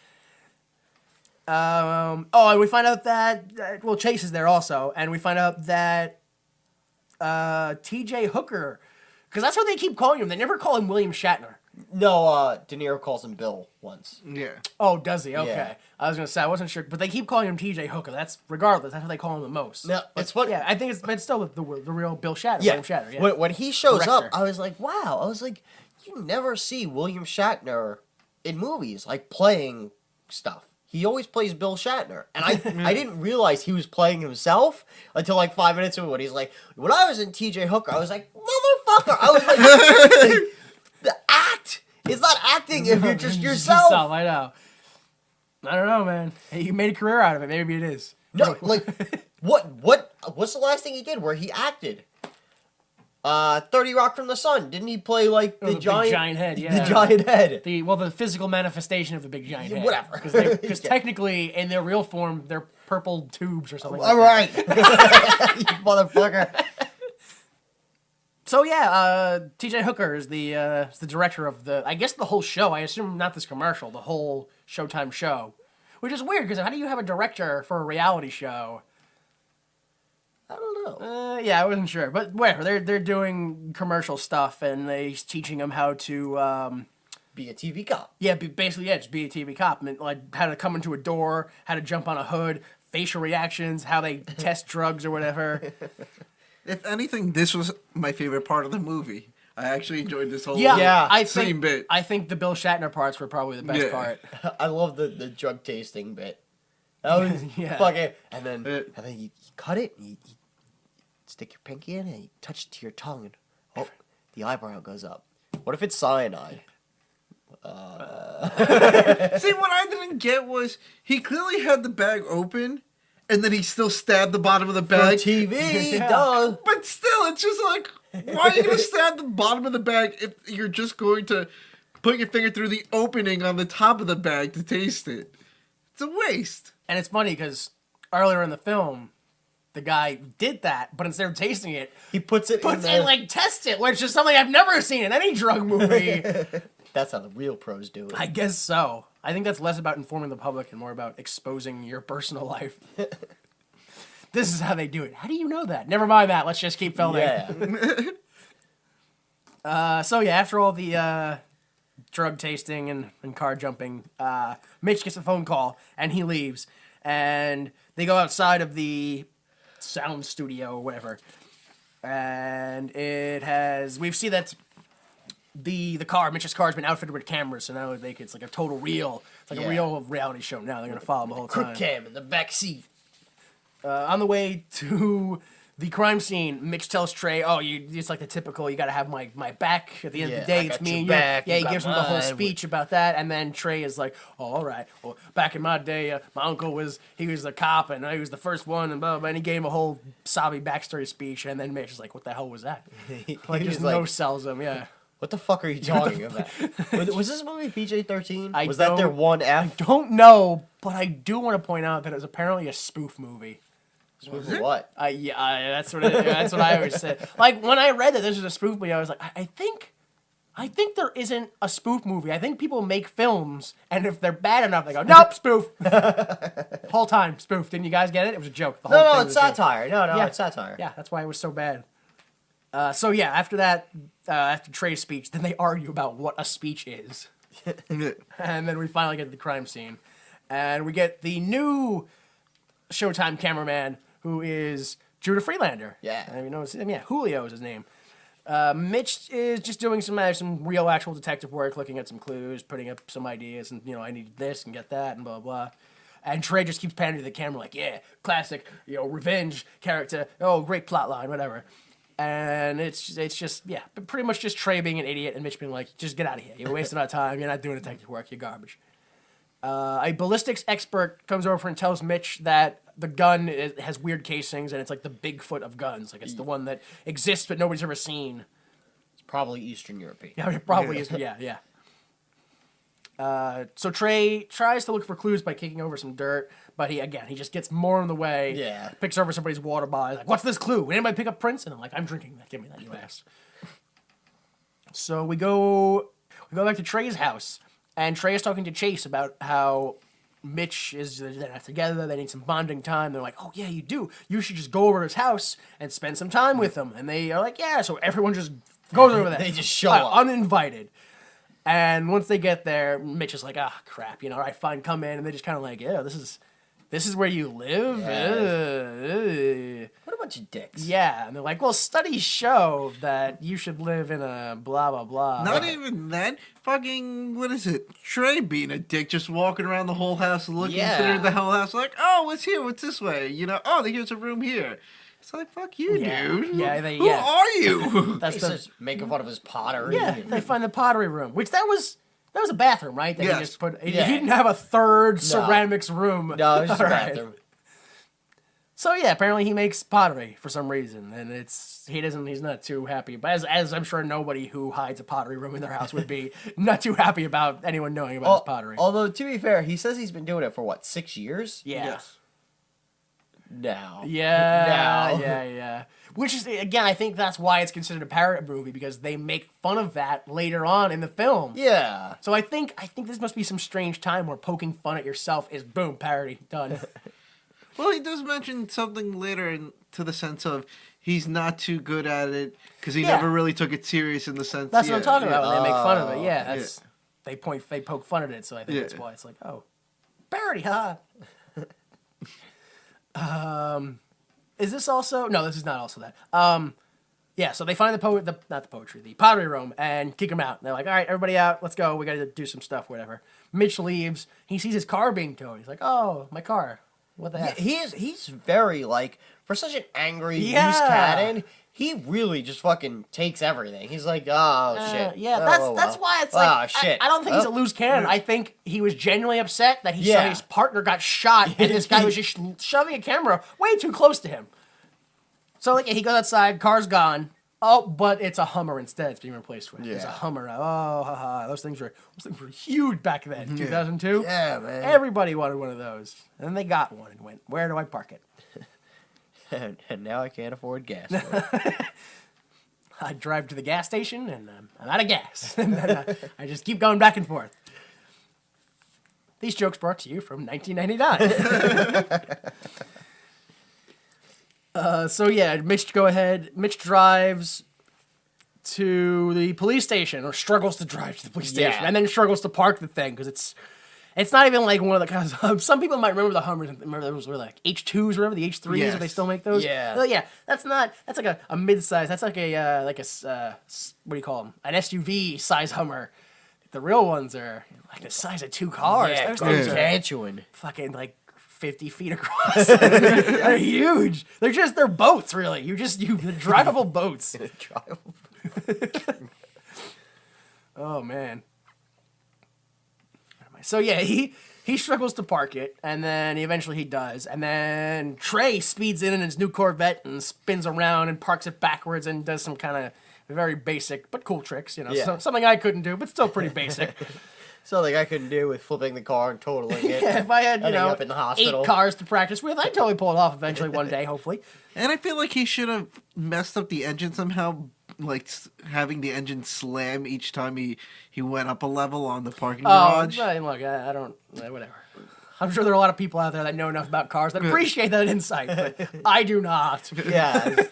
And we find out that Chase is there also, and we find out that T.J. Hooker, because that's what they keep calling him. They never call him William Shatner. No, De Niro calls him Bill once. Yeah. Oh, does he? Okay. Yeah. I was gonna say I wasn't sure, but they keep calling him T.J. Hooker. That's regardless. That's how they call him the most. No, it's funny. Yeah, I think it's still the real Bill Shatner. Yeah. William Shatner. Yeah. When he shows Director. up, I was like, wow. I was like, you never see William Shatner in movies, like playing stuff. He always plays Bill Shatner. And I didn't realize he was playing himself until like 5 minutes ago when he's like, when I was in TJ Hooker, I was like, motherfucker. I was like, the act is not acting if you're just yourself. I know. I don't know, man. Hey, you made a career out of it. Maybe it is. No, like, what's the last thing he did where he acted? 30 Rock from the Sun. Didn't he play like the the big giant head, yeah. The giant head. The physical manifestation of the big giant head. Whatever. Because technically, in their real form, they're purple tubes or something. All like right. You motherfucker. So yeah, T.J. Hooker is the director of I guess the whole show. I assume not this commercial, the whole Showtime show, which is weird because how do you have a director for a reality show? I don't know. Yeah, I wasn't sure, but whatever. They're doing commercial stuff and he's teaching them how to Be a TV cop. just be a TV cop, and like how to come into a door, how to jump on a hood, facial reactions, how they test drugs or whatever. If anything, this was my favorite part of the movie. I actually enjoyed this whole Yeah. same bit. I think the Bill Shatner parts were probably the best Yeah. part. I love the drug tasting bit. That was Yeah. fucking. And then Yeah. you cut it. And you stick your pinky in and you touch it to your tongue, and the eyebrow goes up. What if it's cyanide? See, what I didn't get was he clearly had the bag open, and then he still stabbed the bottom of the For bag. TV, Yeah. duh. But still, it's just like, why are you gonna stab the bottom of the bag if you're just going to put your finger through the opening on the top of the bag to taste it? It's a waste. And it's funny because earlier in the film, the guy did that, but instead of tasting it, He puts it puts in it the... like test it, which is something I've never seen in any drug movie. That's how the real pros do it. I guess so. I think that's less about informing the public and more about exposing your personal life. This is how they do it. How do you know that? Never mind that. Let's just keep filming. Yeah. So yeah, after all the drug tasting and car jumping, Mitch gets a phone call and he leaves. And they go outside of the sound studio or whatever. And we see that Mitch's car has been outfitted with cameras, so now it's like a total real, it's like a real reality show now. They're gonna follow him the whole time. Quick cam in the back seat. On the way to the crime scene, Mitch tells Trey, "Oh, it's like the typical. You got to have my back at the end of the day. I It's got me your and back, you." Yeah, you he gives got him the whole mine. speech about that, and then Trey is like, "Oh, all right. Well, back in my day, my uncle was a cop, and he was the first one, and blah blah." blah. And he gave him a whole sobby backstory speech, and then Mitch is like, "What the hell was that?" Like, He just was no like, sells him. Yeah, what the fuck are you talking about? Was this movie PG-13? I Was that their don't- one F? don't know, but I do want to point out that it was apparently a spoof movie. What? That's what I always say. Like when I read that this was a spoof movie, I was like, I think there isn't a spoof movie. I think people make films, and if they're bad enough, they go, nope, spoof. Whole time spoof. Didn't you guys get it? It was a joke. The whole No, thing it's was a joke. satire. No, Yeah. it's satire. Yeah, that's why it was so bad. So yeah, after that, after Trey's speech, then they argue about what a speech is, and then we finally get to the crime scene, and we get the new Showtime cameraman, who is Judah Freelander. Yeah. I mean, Julio is his name. Mitch is just doing some real actual detective work, looking at some clues, putting up some ideas, and I need this and get that, and blah blah. And Trey just keeps panning to the camera like, yeah, classic, revenge character. Oh, great plot line, whatever. And it's just pretty much just Trey being an idiot and Mitch being like, just get out of here. You're wasting our time. You're not doing detective work. You're garbage. A ballistics expert comes over and tells Mitch that the gun has weird casings and it's like the Bigfoot of guns. Like it's the one that exists but nobody's ever seen. It's probably Eastern European. Yeah, it probably is. Yeah. So Trey tries to look for clues by kicking over some dirt, but he just gets more in the way. Yeah. Picks over somebody's water bottle. He's like, what's this clue? Would anybody pick up Prince? And I'm like, I'm drinking that. Give me that, you ass. So we go back to Trey's house, and Trey is talking to Chase about how Mitch they're not together. They need some bonding time. They're like, oh yeah, you do. You should just go over to his house and spend some time with him. And they are like, yeah. So everyone just goes over there. They just show up. uninvited. And once they get there, Mitch is like, crap, all right, fine, come in. And they just kind of like, yeah, this is where you live? What a bunch of dicks. Yeah. And they're like, well, studies show that you should live in a blah, blah, blah. Not even that. Fucking, what is it? Trey being a dick, just walking around the whole house looking through the whole house like, oh, what's here? What's this way? Oh, here's a room here. It's like, fuck you, dude. Yeah, Who are you? That's He's just making fun of his pottery. Yeah, they find the pottery room, which that was a bathroom, right? That Yes. he just put. He Yeah. didn't have a third ceramics room. No, it's just a All right. bathroom. So yeah, apparently he makes pottery for some reason, and he's not too happy. But as I'm sure nobody who hides a pottery room in their house would be not too happy about anyone knowing about his pottery. Although, to be fair, he says he's been doing it for, 6 years? Yeah. Yes. No. Yeah. Which is, again, I think that's why it's considered a parody movie, because they make fun of that later on in the film. Yeah. So I think this must be some strange time where poking fun at yourself is boom, parody, done. Well, he does mention something later to the sense of he's not too good at it because he never really took it serious in the sense. That's what I'm talking about when they make fun of it. Yeah, yeah. that's they poke fun at it, so I think that's why it's like, oh, parody, huh? Is this also? No, this is not also that. Yeah, so they find the pottery room and kick him out. They're like, all right, everybody out, let's go. We got to do some stuff, whatever. Mitch leaves. He sees his car being towed. He's like, oh, my car. What the heck? He's very, like, for such an angry loose Yeah. cannon, he really just fucking takes everything. He's like, oh, shit. Yeah, Oh, that's well. why it's like, Oh, shit. I don't think he's a loose cannon. I think he was genuinely upset that he saw his partner got shot and this guy was just shoving a camera way too close to him. So like he goes outside, car's gone. Oh, but it's a Hummer instead. It's being replaced with. It's a Hummer now. Oh, haha. Those things were huge back then. 2002. Yeah, man. Everybody wanted one of those, and then they got one and went, "Where do I park it?" And now I can't afford gas. For it. I drive to the gas station and I'm out of gas. And then, I just keep going back and forth. These jokes brought to you from 1999. So yeah, Mitch drives to the police station, or struggles to drive to the police station, and then struggles to park the thing because it's not even like one of the kinds of, some people might remember the Hummers. Remember those were like H2s, remember the H3s? Yes. If they still make those? Yeah. Well, yeah. That's like a mid-size. That's like a what do you call them? An SUV size Hummer. The real ones are like the size of two cars. Yeah, Those things are gargantuan. fucking like 50 feet across. They're huge. They're boats, really. They're drivable boats. Oh man. So yeah, he struggles to park it, and then eventually he does, and then Trey speeds in his new Corvette and spins around and parks it backwards and does some kind of very basic but cool tricks, Yeah. something I couldn't do, but still pretty basic. Something I couldn't do with flipping the car and totaling it. Yeah, if I had, ending up in the hospital. 8 cars to practice with, I'd totally pull it off eventually one day, hopefully. And I feel like he should have messed up the engine somehow, like having the engine slam each time he went up a level on the parking garage. But look, I don't, whatever. I'm sure there are a lot of people out there that know enough about cars that appreciate that insight, but I do not. Yeah.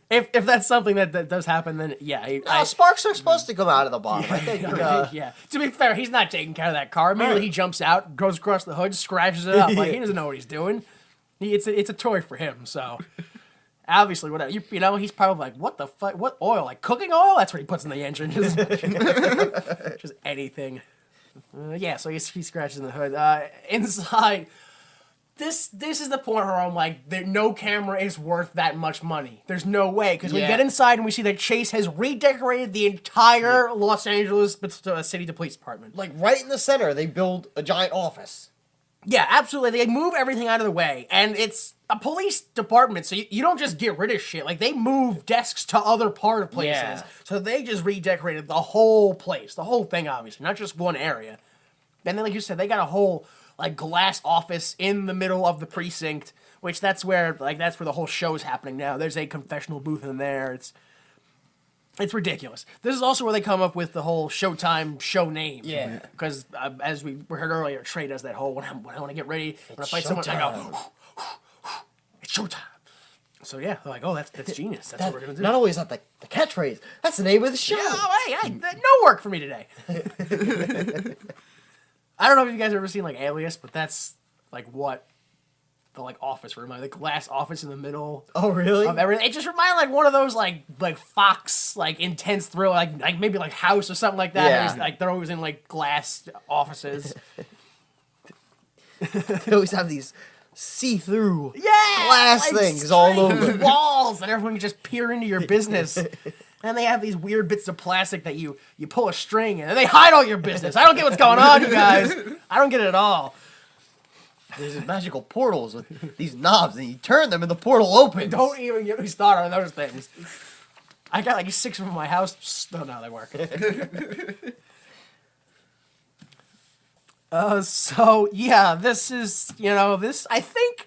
If that's something that does happen, then yeah. Sparks are supposed to come out of the bottom. I think. Yeah. To be fair, he's not taking care of that car. Immediately he jumps out, goes across the hood, scratches it up. Like he doesn't know what he's doing. It's a toy for him. So obviously, whatever he's probably like, what the fuck? What oil? Like cooking oil? That's what he puts in the engine. Just anything. Yeah. So he scratches in the hood. Inside. This is the point where I'm like, no camera is worth that much money. There's no way, because we get inside and we see that Chase has redecorated the entire Los Angeles City Police Department. Like right in the center, they build a giant office. Yeah, absolutely. They move everything out of the way, and it's a police department, so you don't just get rid of shit. Like, they move desks to other part of places. Yeah. So they just redecorated the whole place, the whole thing, obviously, not just one area. And then, like you said, they got a whole like glass office in the middle of the precinct, which that's where the whole show is happening now. There's a confessional booth in there. It's ridiculous. This is also where they come up with the whole Showtime show name. Yeah. Because as we heard earlier, Trey does that whole, when I want to get ready, when I fight someone, I go, it's Showtime. So yeah, they're like, oh, that's genius. That's what we're going to do. Not only is that the catchphrase, that's the name of the show. Yeah, hey, no work for me today. I don't know if you guys have ever seen like Alias, but that's like what the like office room, like the glass office in the middle. Oh, really? Of everything. It just reminded like one of those like Fox like intense thriller, like maybe like House or something like that. Yeah. Like they're always in like glass offices. They always have these see-through Yeah, glass like things all strange over. walls, and everyone can just peer into your business. And they have these weird bits of plastic that you pull a string and they hide all your business. I don't get what's going on, you guys. I don't get it at all. There's these magical portals with these knobs, and you turn them, and the portal opens. Don't even get me started on those things. I got like 6 of them in my house. Still know how they work. So yeah, this is this. I think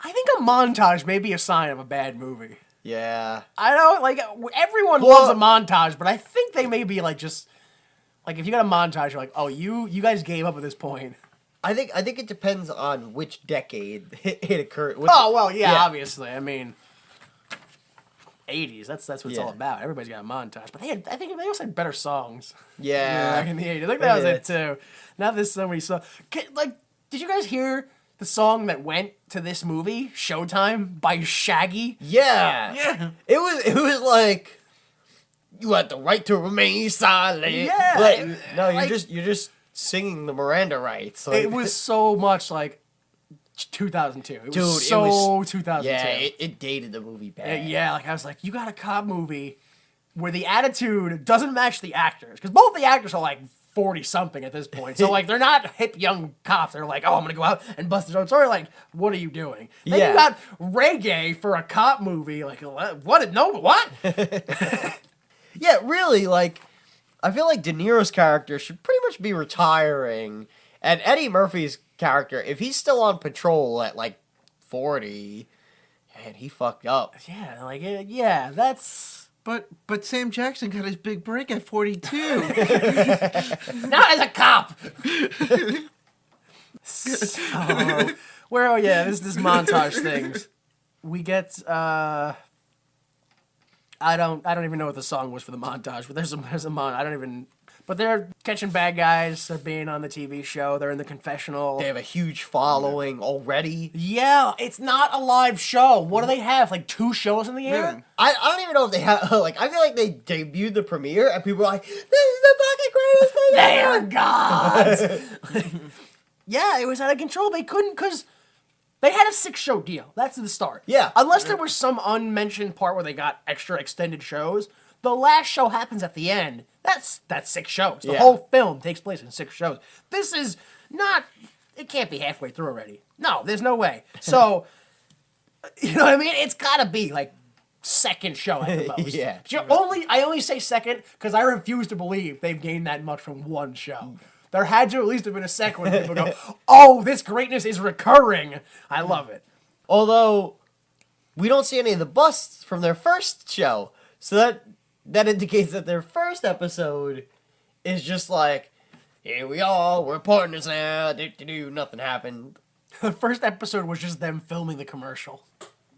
a montage may be a sign of a bad movie. Yeah. I know, like everyone loves a montage, but I think they may be like just like if you got a montage, you're like, oh, you guys gave up at this point. I think it depends on which decade it occurred. Obviously. I mean, 80s. That's what it's all Yeah. about. Everybody's got a montage, but I think they also had better songs. Yeah. Back in the 80s. I think that was it too. Not this somebody saw. Like, did you guys hear the song that went to this movie, Showtime, by Shaggy. Yeah. Yeah. It was like you had the right to remain silent. Yeah. Like, no, Like- you're just singing the Miranda rights. Like, It was so much like 2002. It Dude, was it so was- 2002. yeah, it dated the movie bad. Yeah, like I was like, you got a cop movie where the attitude doesn't match the actors, because both the actors are like 40 something at this point. So like they're not hip young cops. They're like, oh, I'm gonna go out and bust his own story. Like, what are you doing? Then Yeah. you got reggae for a cop movie. Like, what? No, what? Yeah, really, like, I feel like De Niro's character should pretty much be retiring, and Eddie Murphy's character, if he's still on patrol at, like, 40, man, he fucked up. Yeah, like yeah, that's But Sam Jackson got his big break at 42. not as a cop. So, where? Oh yeah, this montage things. We get. I don't even know what the song was for the montage, but there's a I don't even. But they're catching bad guys. They're being on the TV show. They're in the confessional. They have a huge following already. Yeah, it's not a live show. What do they have? Like 2 shows in the air? I don't even know if they have, like, I feel like they debuted the premiere, and people were like, this is the fucking greatest thing They ever! are gods. Yeah, it was out of control. They couldn't because they had a 6-show deal. That's the start. Yeah. Unless there was some unmentioned part where they got extra extended shows. The last show happens at the end. That's 6 shows. The Yeah. whole film takes place in 6 shows. This is not. It can't be halfway through already. No, there's no way. So, you know what I mean? It's got to be like 2nd show at the most. Yeah. I only say 2nd because I refuse to believe they've gained that much from 1 show. There had to at least have been a 2nd one. People go, oh, this greatness is recurring. I love it. Although, we don't see any of the busts from their first show, so that indicates that their first episode is just like, here we are, we're partners now, nothing happened. The first episode was just them filming the commercial.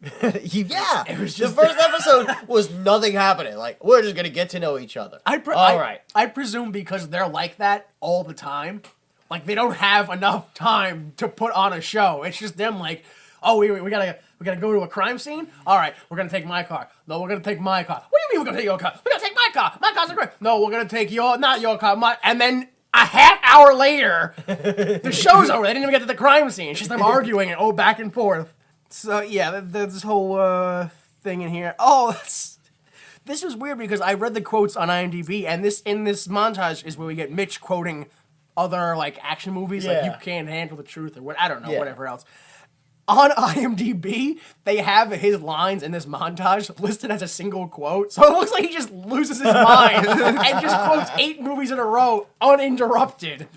Yeah, It was the just- first episode was nothing happening. Like, we're just gonna get to know each other. Alright. I presume because they're like that all the time. Like they don't have enough time to put on a show. It's just them like, oh, we gotta go to a crime scene. All right, we're gonna take my car. No, we're gonna take my car. What do you mean we're gonna take your car? We're gonna take my car. My car's a great. No, we're gonna take not your car. And then a half hour later, the show's over. They didn't even get to the crime scene. It's just them arguing and back and forth. So yeah, there's this whole thing in here. Oh, this was weird because I read the quotes on IMDb, and in this montage is where we get Mitch quoting other like action movies, like Yeah. You Can't Handle the Truth or what I don't know, Yeah. whatever else. On IMDb, they have his lines in this montage listed as a single quote, so it looks like he just loses his mind and just quotes 8 movies in a row uninterrupted.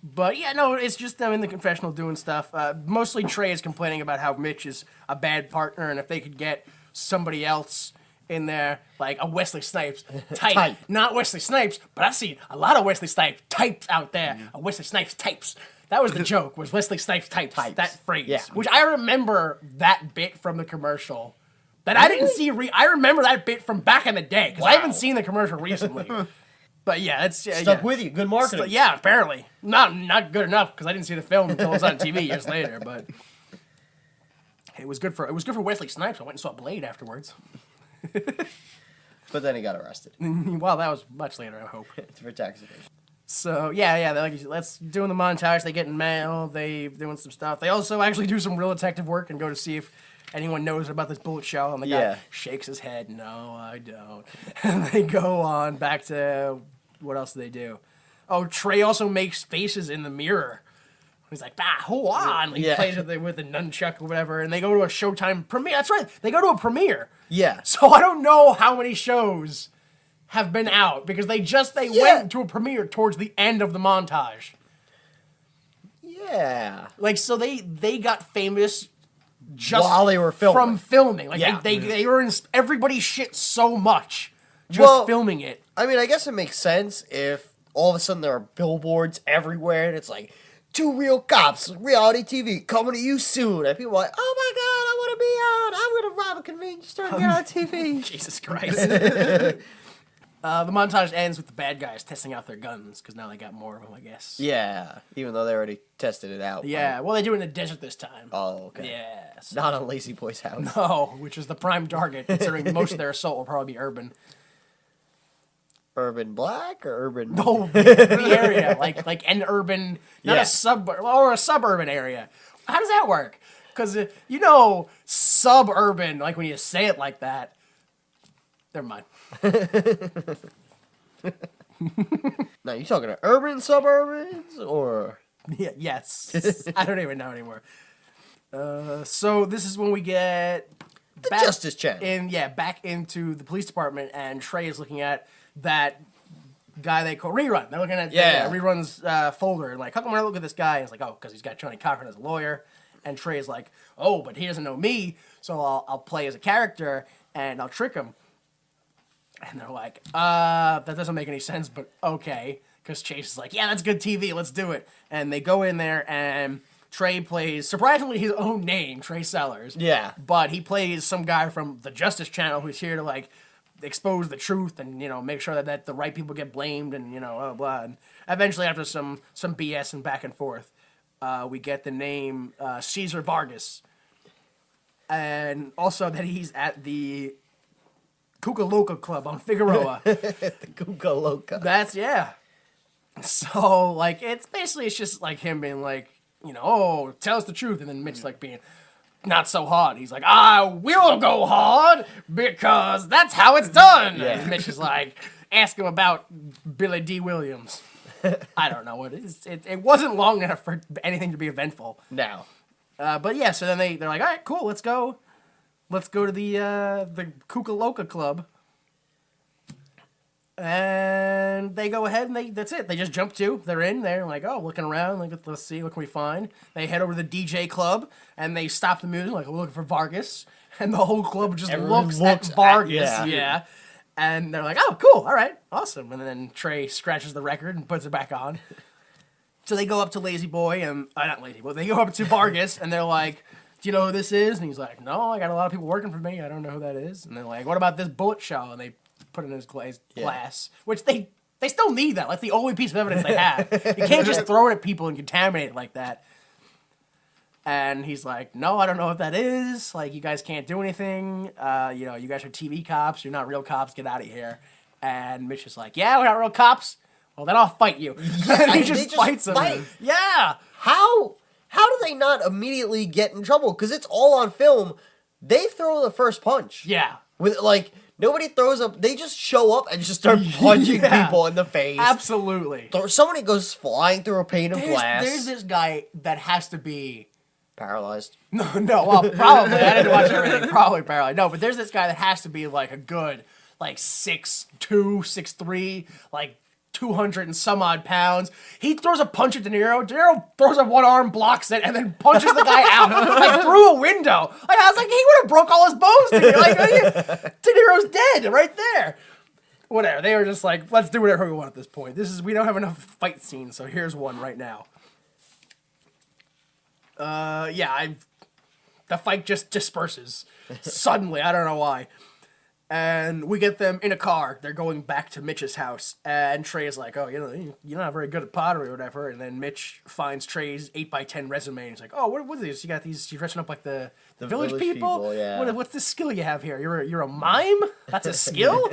But yeah, no, it's just them in the confessional doing stuff. Mostly Trey is complaining about how Mitch is a bad partner, and if they could get somebody else in there, like a Wesley Snipes type. Type. Not Wesley Snipes, but I've seen a lot of Wesley Snipes types out there. A Wesley Snipes types. That was the joke, was Wesley Snipes types. That phrase. Yeah. Which I remember that bit from the commercial. That I didn't see. I remember that bit from back in the day, because I haven't seen the commercial recently. But yeah, it's Stuck with you. Good marketing. yeah, apparently. Not good enough because I didn't see the film until it was on TV years later. But it was good for Wesley Snipes. I went and saw Blade afterwards. But then he got arrested. Well, that was much later, I hope. It's for tax evasion. So yeah, they're like, let's doing the montage. They get in mail. They doing some stuff. They also actually do some real detective work and go to see if anyone knows about this bullet shell. And the Yeah. guy shakes his head. No, I don't. And they go on back to what else do they do? Oh, Trey also makes faces in the mirror. He's like, hold on. He Yeah. plays with the nunchuck or whatever. And they go to a Showtime premiere. That's right. They go to a premiere. Yeah. So I don't know how many shows have been out because they went to a premiere towards the end of the montage. Yeah. Like, so they got famous just While they were filming. from filming. Like Yeah. they were in everybody's shit so much just filming it. I mean, I guess it makes sense if all of a sudden there are billboards everywhere and it's like, 2 real cops, reality TV, coming to you soon. And people are like, oh my God, I want to be on. I'm going to rob a convenience store and get on TV. Jesus Christ. The montage ends with the bad guys testing out their guns, because now they got more of them, I guess. Yeah, even though they already tested it out. Yeah, well, they do it in the desert this time. Oh, okay. Yes. Not on Lazy Boy's house. No, which is the prime target, considering most of their assault will probably be urban. Urban black or urban? No, the area, like an urban, not Yeah. a suburban area. How does that work? Because suburban, like when you say it like that. Never mind. Now, you talking to urban suburbans or? Yeah, yes. I don't even know anymore. So this is when we get The Justice Channel. back into the police department, and Trey is looking at that guy they call Rerun. They're looking at Rerun's folder, and like, how come I look at this guy? And it's like, oh, because he's got Johnny Cochran as a lawyer. And Trey is like, oh, but he doesn't know me, so I'll play as a character, and I'll trick him. And they're like, that doesn't make any sense, but okay. Because Chase is like, yeah, that's good TV, let's do it. And they go in there, and Trey plays, surprisingly, his own name, Trey Sellers. Yeah. But he plays some guy from the Justice Channel who's here to, like, expose the truth and, make sure that the right people get blamed and, blah, blah. And eventually, after some BS and back and forth, we get the name Cesar Vargas. And also that he's at the Cucaloca Club on Figueroa. The Cucaloca. That's, yeah. So, like, it's just like him being like, oh, tell us the truth. And then Mitch, like, being not so hard. He's like, I will go hard because that's how it's done. Yeah. And Mitch is like, ask him about Billy D. Williams. I don't know what it is. It wasn't long enough for anything to be eventful. No. But yeah, so then they're like, all right, cool, let's go. Let's go to the Cucaloca Club. And they go ahead and that's it. They just jump to. They're in. They're like, oh, looking around. Like, let's see, what can we find? They head over to the DJ club and they stop the music. Like, we're looking for Vargas. And the whole club just looks at Vargas. Yeah. And they're like, oh, cool. All right. Awesome. And then Trey scratches the record and puts it back on. So they go up to Lazy Boy and, not Lazy Boy, they go up to Vargas and they're like, do you know who this is? And he's like, no, I got a lot of people working for me. I don't know who that is. And they're like, what about this bullet shell? And they put it in his glass, which they still need that. That's the only piece of evidence they have. You can't just throw it at people and contaminate it like that. And he's like, no, I don't know what that is. Like, you guys can't do anything. You guys are TV cops. You're not real cops. Get out of here. And Mitch is like, yeah, we're not real cops. Well, then I'll fight you. And he just fights him. Yeah. How do they not immediately get in trouble? Because it's all on film. They throw the first punch. Yeah. With, like, nobody throws up. They just show up and just start punching people in the face. Absolutely. Somebody goes flying through a pane of glass. There's this guy that has to be paralyzed. No, well, probably. I didn't watch everything. Probably paralyzed. No, but there's this guy that has to be like a good, like 6'2", 6'3", like 200 and some odd pounds. He throws a punch at De Niro. De Niro throws up one arm, blocks it, and then punches the guy out like through a window. Like, I was like, he would have broke all his bones. De Niro's dead right there. Whatever. They were just like, let's do whatever we want at this point. We don't have enough fight scenes, so here's one right now. The fight just disperses suddenly. I don't know why. And we get them in a car. They're going back to Mitch's house. And Trey is like, oh, you're not very good at pottery or whatever. And then Mitch finds Trey's 8x10 resume. And he's like, oh, what is this? You got these, you're dressing up like the village people? Yeah. What's this skill you have here? You're a mime? That's a skill?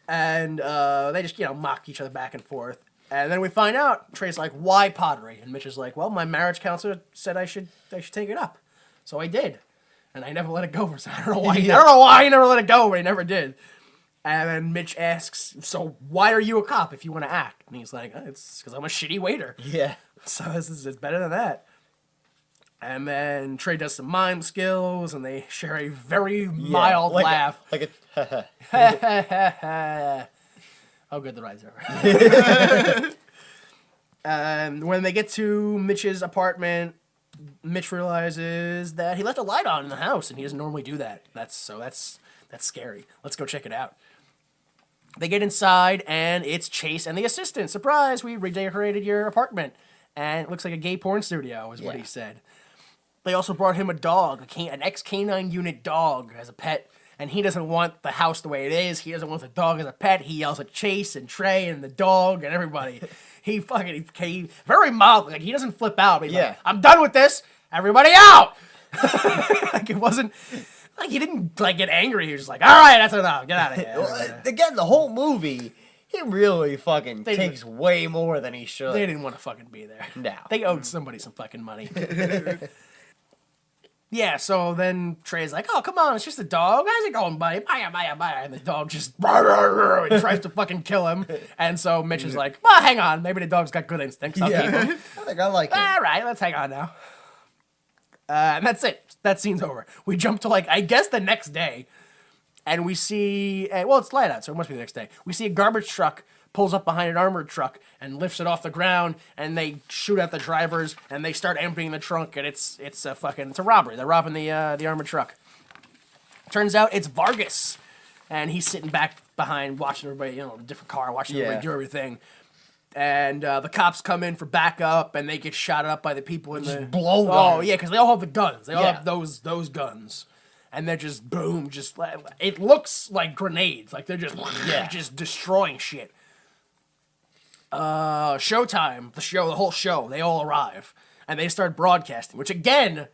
And they just, mock each other back and forth. And then we find out, Trey's like, why pottery? And Mitch is like, well, my marriage counselor said I should take it up. So I did. And I never let it go. So I don't know why. I don't know why he never let it go, but he never did. And then Mitch asks, so why are you a cop if you want to act? And he's like, it's because I'm a shitty waiter. Yeah. So it's better than that. And then Trey does some mime skills, and they share a very mild laugh. Oh, good, the ride's over. And when they get to Mitch's apartment, Mitch realizes that he left a light on in the house, and he doesn't normally do that. That's scary. Let's go check it out. They get inside, and it's Chase and the assistant. Surprise, we redecorated your apartment. And it looks like a gay porn studio, is what he said. They also brought him a dog, an ex-canine unit dog as a pet. and he doesn't want the house the way it is. He doesn't want the dog as a pet. He yells at Chase and Trey and the dog and everybody. He very mild. Like, he doesn't flip out. But he's like, I'm done with this. Everybody out. Like, it wasn't like he didn't like get angry. He was just like, all right, that's enough. Get out of here. Again, the whole movie, he really fucking takes way more than he should. They didn't want to fucking be there. No. They owed somebody some fucking money. Yeah, so then Trey's like, oh, come on, it's just a dog. How's it going, buddy? Bye, bye, bye. And the dog just and tries to fucking kill him. And so Mitch is like, well, hang on. Maybe the dog's got good instincts. I'll keep him. I think I like it. All right, let's hang on now. And that's it. That scene's over. We jump to, like, I guess the next day. And we see, well, it's light out, so it must be the next day. We see a garbage truck pulls up behind an armored truck and lifts it off the ground, and they shoot at the drivers, and they start emptying the trunk, and it's a robbery. They're robbing the armored truck. Turns out it's Vargas, and he's sitting back behind watching everybody, a different car, watching everybody do everything. And the cops come in for backup, and they get shot up by the people in the blown Oh, up. yeah, because they all have the guns. They all have those guns. And they're just, boom, just, it looks like grenades. Like, they're just destroying shit. Showtime, the whole show, they all arrive. And they start broadcasting, which, again,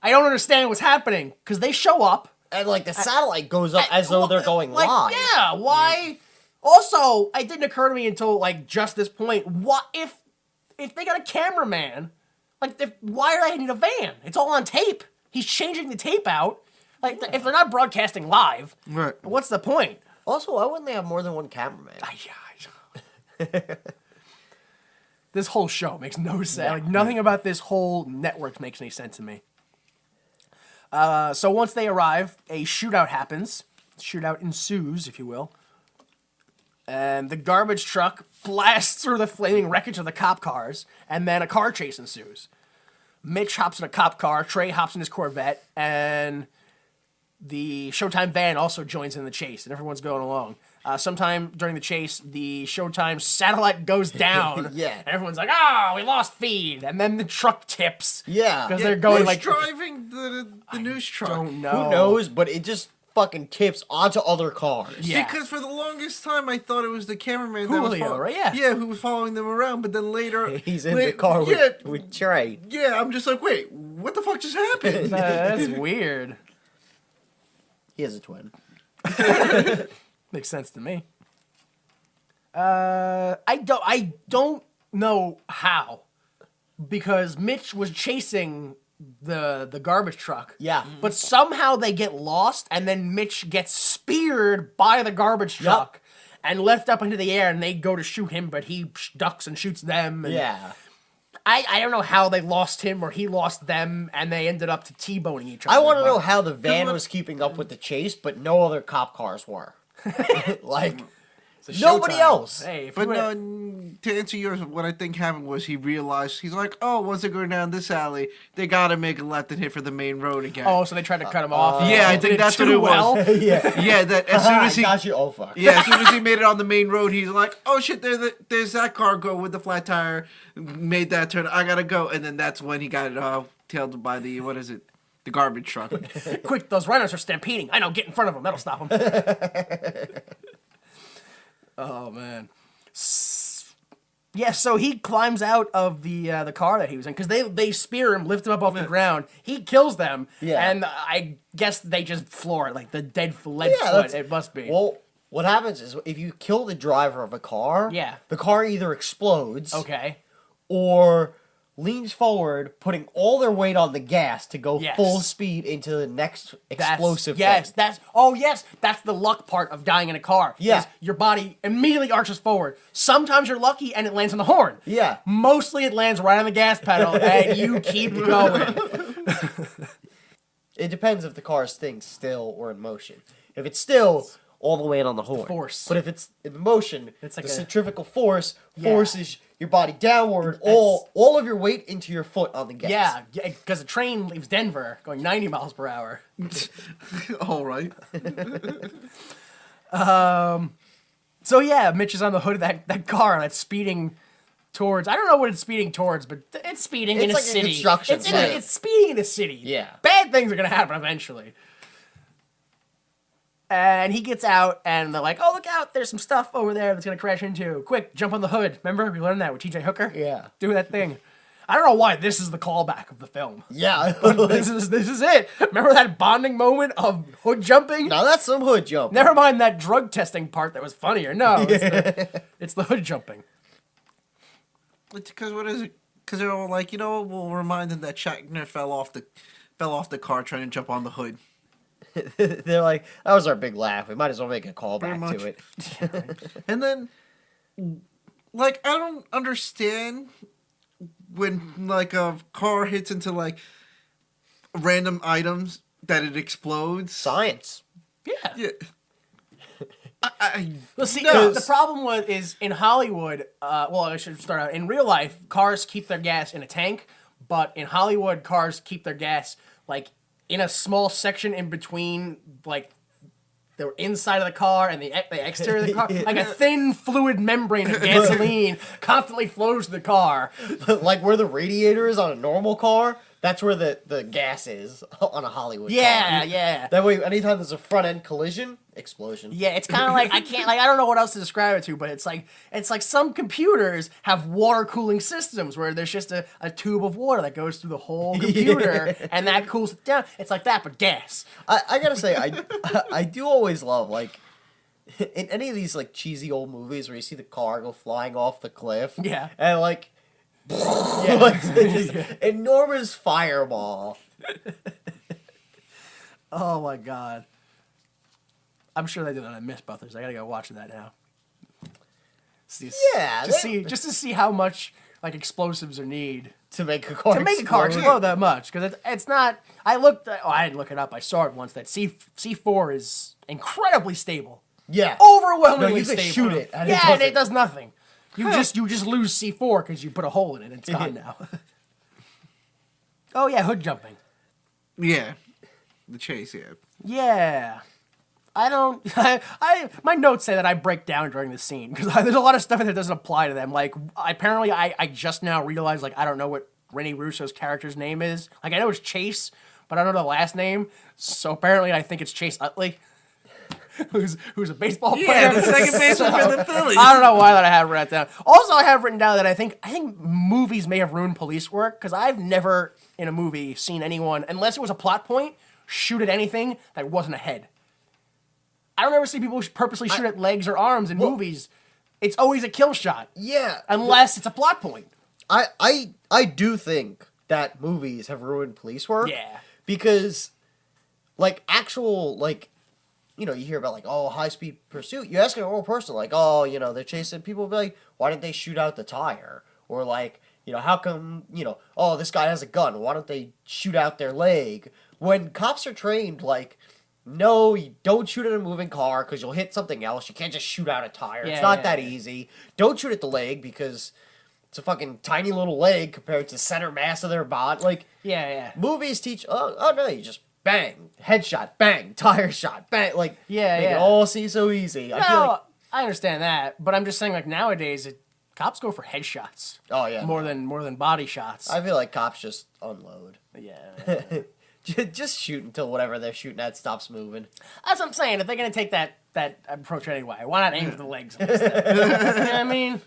I don't understand what's happening. Because they show up. And, like, the satellite goes up as though they're going live. Yeah, why? Also, it didn't occur to me until, like, just this point. What if they got a cameraman, like, why do they need a van? It's all on tape. He's changing the tape out. Like, if they're not broadcasting live, Right. what's the point? Also, why wouldn't they have more than one cameraman? I know. This whole show makes no sense. Like, nothing about this whole network makes any sense to me. So once they arrive, a shootout happens. Shootout ensues, if you will. And the garbage truck blasts through the flaming wreckage of the cop cars, and then a car chase ensues. Mitch hops in a cop car, Trey hops in his Corvette, and the Showtime van also joins in the chase, and everyone's going along. Sometime during the chase, the Showtime satellite goes down. Yeah. And everyone's like, oh, we lost feed. And then the truck tips. Yeah. Because they're going Who's like... driving the news truck? Don't know. Who knows? But it just fucking tips onto other cars. Yeah. Because for the longest time, I thought it was the cameraman Julio, right? Yeah. Yeah, who was following them around. But then later, He's in the car with Trey. Yeah, I'm just like, wait, what the fuck just happened? That's weird. He has a twin. Makes sense to me. I don't know how, because Mitch was chasing the garbage truck. Yeah. But somehow they get lost, and then Mitch gets speared by the garbage truck and left up into the air, and they go to shoot him, but he ducks and shoots them. And Yeah. I don't know how they lost him or he lost them, and they ended up T-boning each other. I want to but- know how the van was keeping up with the chase, but no other cop cars were. Like, It's a nobody Showtime. else. Hey, if But you were- no, to answer yours, what I think happened was he realized, he's like, oh, once they go down this alley, they gotta make a left and hit for the main road again. Oh, so they tried to cut him off. yeah, I They think did that's what too it was. well. Yeah. Yeah, that as soon as he... got you. Oh, fuck. Yeah, as soon as he made it on the main road, he's like, oh shit, there's that car go with the flat tire, made that turn, I gotta go. And then that's when he got tailed by the, what is it, the garbage truck. Quick, those runners are stampeding. I know, get in front of them. That'll stop them. Oh, man. Yeah, so he climbs out of the car that he was in, because they spear him, lift him up off the ground. He kills them, and I guess they just floor it, like the dead lead foot, it must be. Well, what happens is if you kill the driver of a car, the car either explodes, Okay. or leans forward, putting all their weight on the gas to go Yes. full speed into the next explosive Yes, thing. that's the luck part of dying in a car. Yeah. is your body immediately arches forward. Sometimes you're lucky and it lands on the horn. Yeah. Mostly it lands right on the gas pedal and you keep going. It depends if the car's thing still or in motion. If it's still, all the weight on the horn. force. But if it's in motion, It's like the a- centrifugal force forces your body downward, all of your weight into your foot on the gas. Yeah, because a train leaves Denver going 90 miles per hour. All right. So yeah, Mitch is on the hood of that car that's speeding towards. I don't know what it's speeding towards, but it's speeding in It's a like a city. construction It's site. it's speeding in a city. Yeah. Bad things are gonna happen eventually. And he gets out, and they're like, "Oh, look out! There's some stuff over there that's gonna crash into. Quick, jump on the hood." Remember, we learned that with T.J. Hooker. Yeah. Do that thing. I don't know why this is the callback of the film. Yeah. This is it. Remember that bonding moment of hood jumping? Now that's some hood jump. Never mind that drug testing part that was funnier. No, it's the hood jumping. Because what is it? Because they're all like, we'll remind them that Shatner fell off the car trying to jump on the hood. They're like, that was our big laugh. We might as well make a callback Pretty to it. And then, like, I don't understand when, like, a car hits into, like, random items that it explodes. Science. Yeah. Yeah. Well, see, No. the problem is in Hollywood. Well, I should start out. In real life, cars keep their gas in a tank, but in Hollywood, cars keep their gas like in a small section in between, like the inside of the car and the exterior of the car, like a thin fluid membrane of gasoline constantly flows to the car. Like where the radiator is on a normal car, that's where the gas is on a Hollywood Yeah, car. yeah. That way, anytime there's a front end collision, explosion. Yeah, it's kind of like I don't know what else to describe it to, but it's like some computers have water cooling systems where there's just a tube of water that goes through the whole computer and that cools it down. It's like that, but gas. I gotta say, I do always love, like, in any of these, like, cheesy old movies where you see the car go flying off the cliff. Yeah. And, like, like just enormous fireball. Oh my god. I'm sure they did that on Mythbusters. I gotta go watch that now. Yeah, Just to see how much like explosives are need to make a car to make a car explode that much, because it's not. I didn't look it up. I saw it once that C4 is incredibly stable, Yeah. overwhelmingly No, you can stable. shoot it, and it yeah, and doesn't. it does nothing. You just lose C4 because you put a hole in it. And it's gone now. Oh yeah, hood jumping. Yeah. The chase, yeah. Yeah. I don't. My notes say that I break down during this scene because there's a lot of stuff that doesn't apply to them. Like, apparently, I just now realized, like, I don't know what Rennie Russo's character's name is. Like, I know it's Chase, but I don't know the last name. So apparently, I think it's Chase Utley, who's a baseball player. Yeah, the second baseman for the Phillies. I don't know why that I have written down. Also, I have written down that I think movies may have ruined police work because I've never in a movie seen anyone, unless it was a plot point, shoot at anything that wasn't a head. I don't ever see people purposely shoot at legs or arms in movies. It's always a kill shot. Yeah. Unless it's a plot point. I do think that movies have ruined police work. Yeah. Because, like, actual, like, you hear about, like, oh, high-speed pursuit. You ask a normal person, like, oh, they're chasing people, be like, why didn't they shoot out the tire? Or, like, how come, oh, this guy has a gun. Why don't they shoot out their leg? When cops are trained, like, no, you don't shoot at a moving car because you'll hit something else. You can't just shoot out a tire. It's not that easy. Don't shoot at the leg because it's a fucking tiny little leg compared to the center mass of their body. Like, movies teach, oh no, you just bang, headshot, bang, tire shot, bang. Like, make it all seem so easy. I feel like, I understand that, but I'm just saying, like, nowadays, cops go for headshots. Oh, yeah. More than body shots. I feel like cops just unload. Yeah. Just shoot until whatever they're shooting at stops moving. That's what I'm saying. If they're going to take that approach anyway, why not aim for the legs instead? You know what I mean?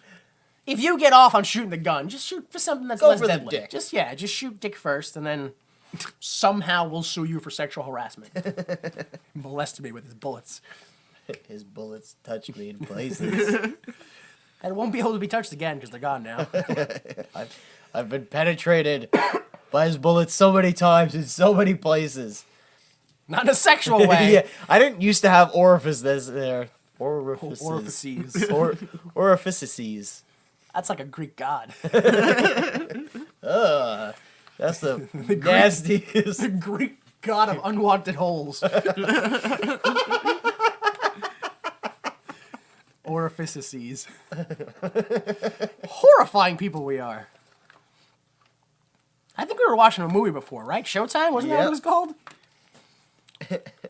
If you get off on shooting the gun, just shoot for something that's less for the deadly. dick. Just shoot dick first, and then somehow we'll sue you for sexual harassment. Molested me with his bullets. His bullets touch me in places. And it won't be able to be touched again because they're gone now. I've been penetrated by his bullets so many times in so many places. Not in a sexual way. Yeah, I didn't usst to have orifices there. Orifices. Orifices. That's like a Greek god. That's the nastiest. The Greek god of unwanted holes. Orifices. Horrifying people we are. I think we were watching a movie before, right? Showtime? Wasn't that what it was called?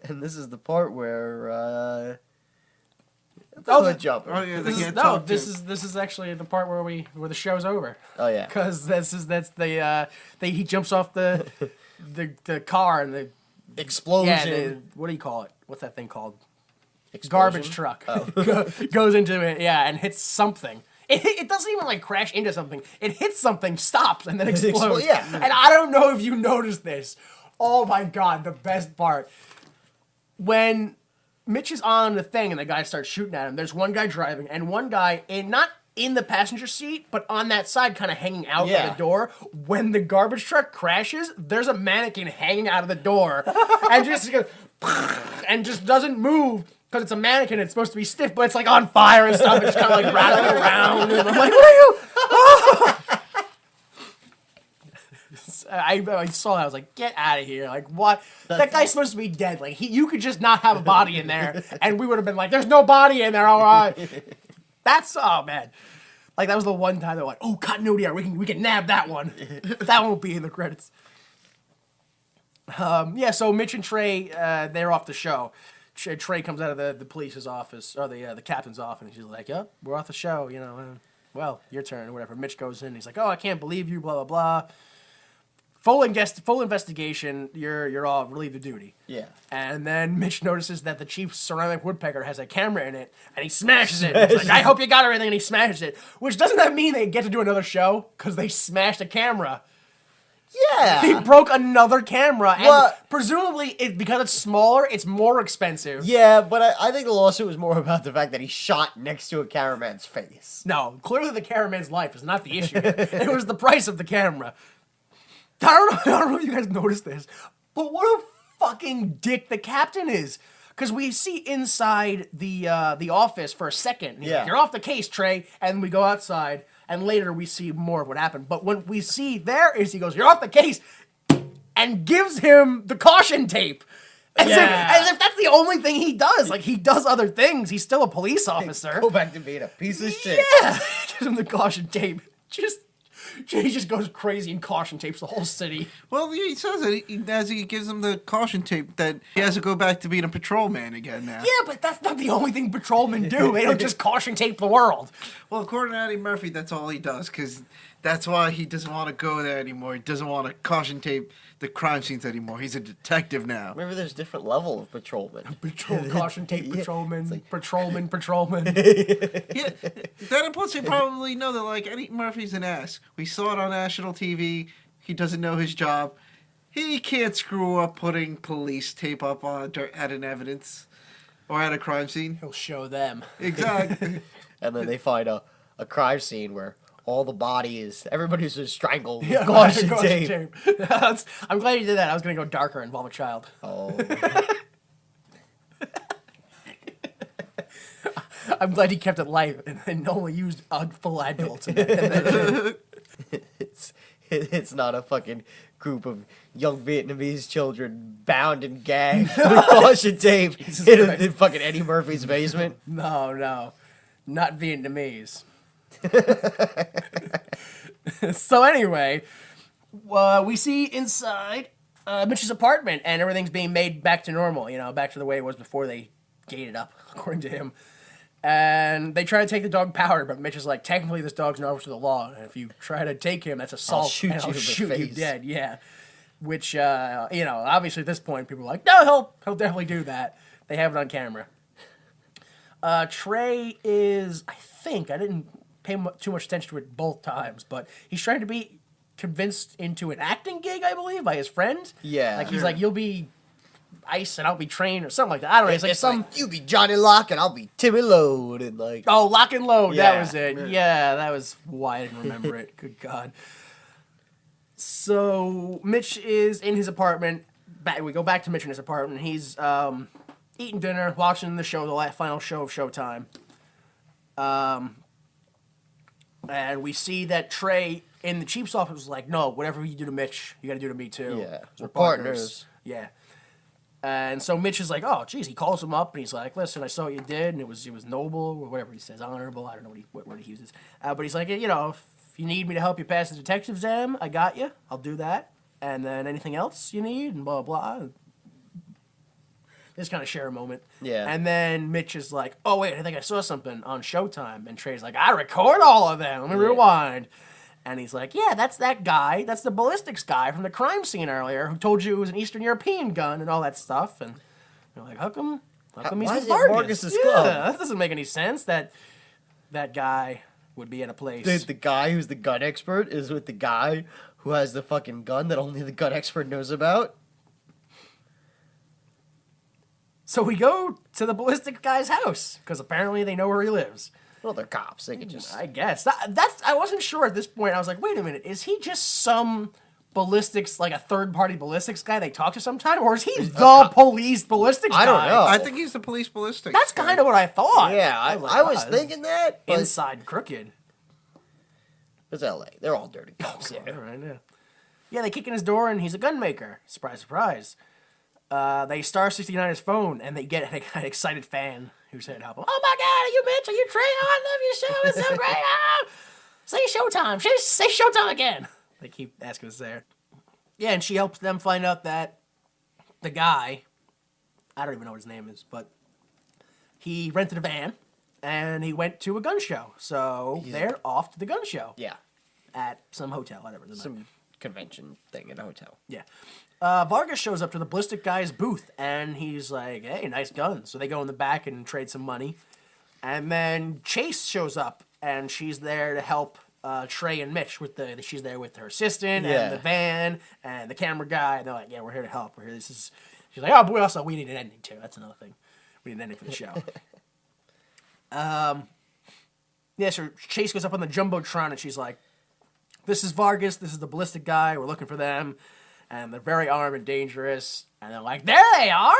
And this is the part where the jump. Oh yeah, they This is, can't no, talk this to- is this is actually the part where the show's over. Oh yeah. Because he jumps off the car and the Explosion. what do you call it? What's that thing called? garbage Explosion? truck goes into it, yeah, and hits something. It doesn't even like crash into something. It hits something, stops, and then explodes. Yeah. And I don't know if you noticed this. Oh my god, the best part. When Mitch is on the thing and the guy starts shooting at him, there's one guy driving and one guy not in the passenger seat, but on that side, kind of hanging out Yeah. of the door. When the garbage truck crashes, there's a mannequin hanging out of the door and just goes, and just doesn't move. Because it's a mannequin, it's supposed to be stiff, but it's like on fire and stuff. It's just kind of like rattling around. And I'm like, what are you? I saw that. I was like, get out of here. Like, what? That guy's supposed to be dead. Like, you could just not have a body in there. And we would have been like, there's no body in there, all right. Oh, man. Like, that was the one time they're like, oh, continuity error. We can nab that one. That won't be in the credits. Yeah, so Mitch and Trey, they're off the show. Trey comes out of the police's office, or the captain's office, and she's like, yep, we're off the show, you know. Well, your turn, or whatever. Mitch goes in, and he's like, oh, I can't believe you, blah, blah, blah. Full investigation, you're all relieved of duty. Yeah. And then Mitch notices that the chief's ceramic woodpecker has a camera in it, and he smashes it. He's like, I hope you got everything, and he smashes it. Which, doesn't that mean they get to do another show? Because they smashed a camera. Yeah. He broke another camera, and Well- presumably, because it's smaller, it's more expensive. Yeah, but I think the lawsuit was more about the fact that he shot next to a cameraman's face. No, clearly the cameraman's life is not the issue. It was the price of the camera. I don't know if you guys noticed this, but what a fucking dick the captain is. Because we see inside the office for a second. He's Yeah. like, you're off the case, Trey. And we go outside, and later we see more of what happened. But what we see there is he goes, you're off the case, and gives him the caution tape. As if that's the only thing he does. Like, he does other things. He's still a police officer. Go back to being a piece of shit. Yeah. Gives him the caution tape. He just goes crazy and caution tapes the whole city. Well, he says it as he gives him the caution tape that he has to go back to being a patrolman again now. Yeah, but that's not the only thing patrolmen do. They don't just caution tape the world. Well, according to Eddie Murphy, that's all he does, because that's why he doesn't want to go there anymore. He doesn't want to caution tape the crime scenes anymore. He's a detective now. Maybe there's different level of patrolmen. Caution tape patrolman, patrolman. Yeah, that and plus they probably know that, like, Eddie Murphy's an ass. We saw it on national TV. He doesn't know his job. He can't screw up putting police tape up at an evidence or at a crime scene. He'll show them. Exactly. And then they find a crime scene where all the body is, everybody's just strangled with Yeah, caution caution tape. tape. I'm glad you did that. I was going to go darker and involve a child. Oh. I'm glad he kept it light and only used full adults. In that. It's not a fucking group of young Vietnamese children bound and gagged with caution tape in fucking Eddie Murphy's basement. No. Not Vietnamese. So anyway, we see inside Mitch's apartment, and everything's being made back to normal, back to the way it was before they gated up, according to him. And they try to take the dog Powder, but Mitch is like, technically this dog's an officer of the law, and if you try to take him, that's assault, shoot and you I'll in the shoot you face. dead, yeah. Which, obviously at this point, people are like, no, he'll definitely do that. They have it on camera. Trey is, I didn't pay too much attention to it both times, but he's trying to be convinced into an acting gig, I believe, by his friend. Yeah. Like, he's like, you'll be Ice and I'll be Train or something like that. I don't know. It's like some... you be Johnny Locke and I'll be Timmy Load and like... Oh, Lock and Load. Yeah. That was it. Yeah, that was why I didn't remember it. Good God. So, Mitch is in his apartment. We go back to Mitch in his apartment. He's eating dinner, watching the show, the final show of Showtime. And we see that Trey in the chief's office was like, no, whatever you do to Mitch, you got to do to me too. Yeah, We're we're partners. Yeah. And so Mitch is like, oh, geez. He calls him up and he's like, listen, I saw what you did, and it was noble, or whatever he says, honorable. I don't know what word he uses. But he's like, if you need me to help you pass the detective exam, I got you. I'll do that. And then anything else you need, and blah, blah, blah. Just kind of share a moment. Yeah. And then Mitch is like, oh, wait, I think I saw something on Showtime. And Trey's like, I record all of them. Let me rewind. And he's like, yeah, that's that guy. That's the ballistics guy from the crime scene earlier who told you it was an Eastern European gun and all that stuff. And you're like, how come How come he's Why with is it Vargas? Vargas's Yeah, club? that doesn't make any sense. That guy would be at a place. The guy who's the gun expert is with the guy who has the fucking gun that only the gun expert knows about. So we go to the ballistic guy's house because apparently they know where he lives. Well, they're cops. They could just. I guess that's. I wasn't sure at this point. I was like, wait a minute, is he just some ballistics, like a third-party ballistics guy they talk to sometime, or is he the police ballistics guy? I don't know. I think he's the police ballistics. That's kind of what I thought. Yeah, I was "Ah, thinking that. But inside crooked. it's L.A. They're all dirty cops. Yeah, right. Yeah, they kick in his door and he's a gun maker. Surprise, surprise. They star 69 his phone and they get an excited fan who's here to help him. Oh my God, are you Mitch? Are you Trey? Oh, I love your show. It's so great. Oh, say Showtime. Say Showtime again. They keep asking us there. Yeah, and she helps them find out that the guy, I don't even know what his name is, but he rented a van and he went to a gun show. So they're off to the gun show Yeah. at some hotel, whatever. Some convention thing in a hotel. Yeah. Vargas shows up to the ballistic guy's booth, and he's like, hey, nice gun. So they go in the back and trade some money. And then Chase shows up, and she's there to help Trey and Mitch. She's there with her assistant Yeah. and the van and the camera guy. And they're like, yeah, we're here to help. We're here. She's like, oh, but we need an ending, too. That's another thing. We need an ending for the show. Yeah, so Chase goes up on the Jumbotron, and she's like, this is Vargas, this is the ballistic guy, we're looking for them, and they're very armed and dangerous, and they're like, there they are!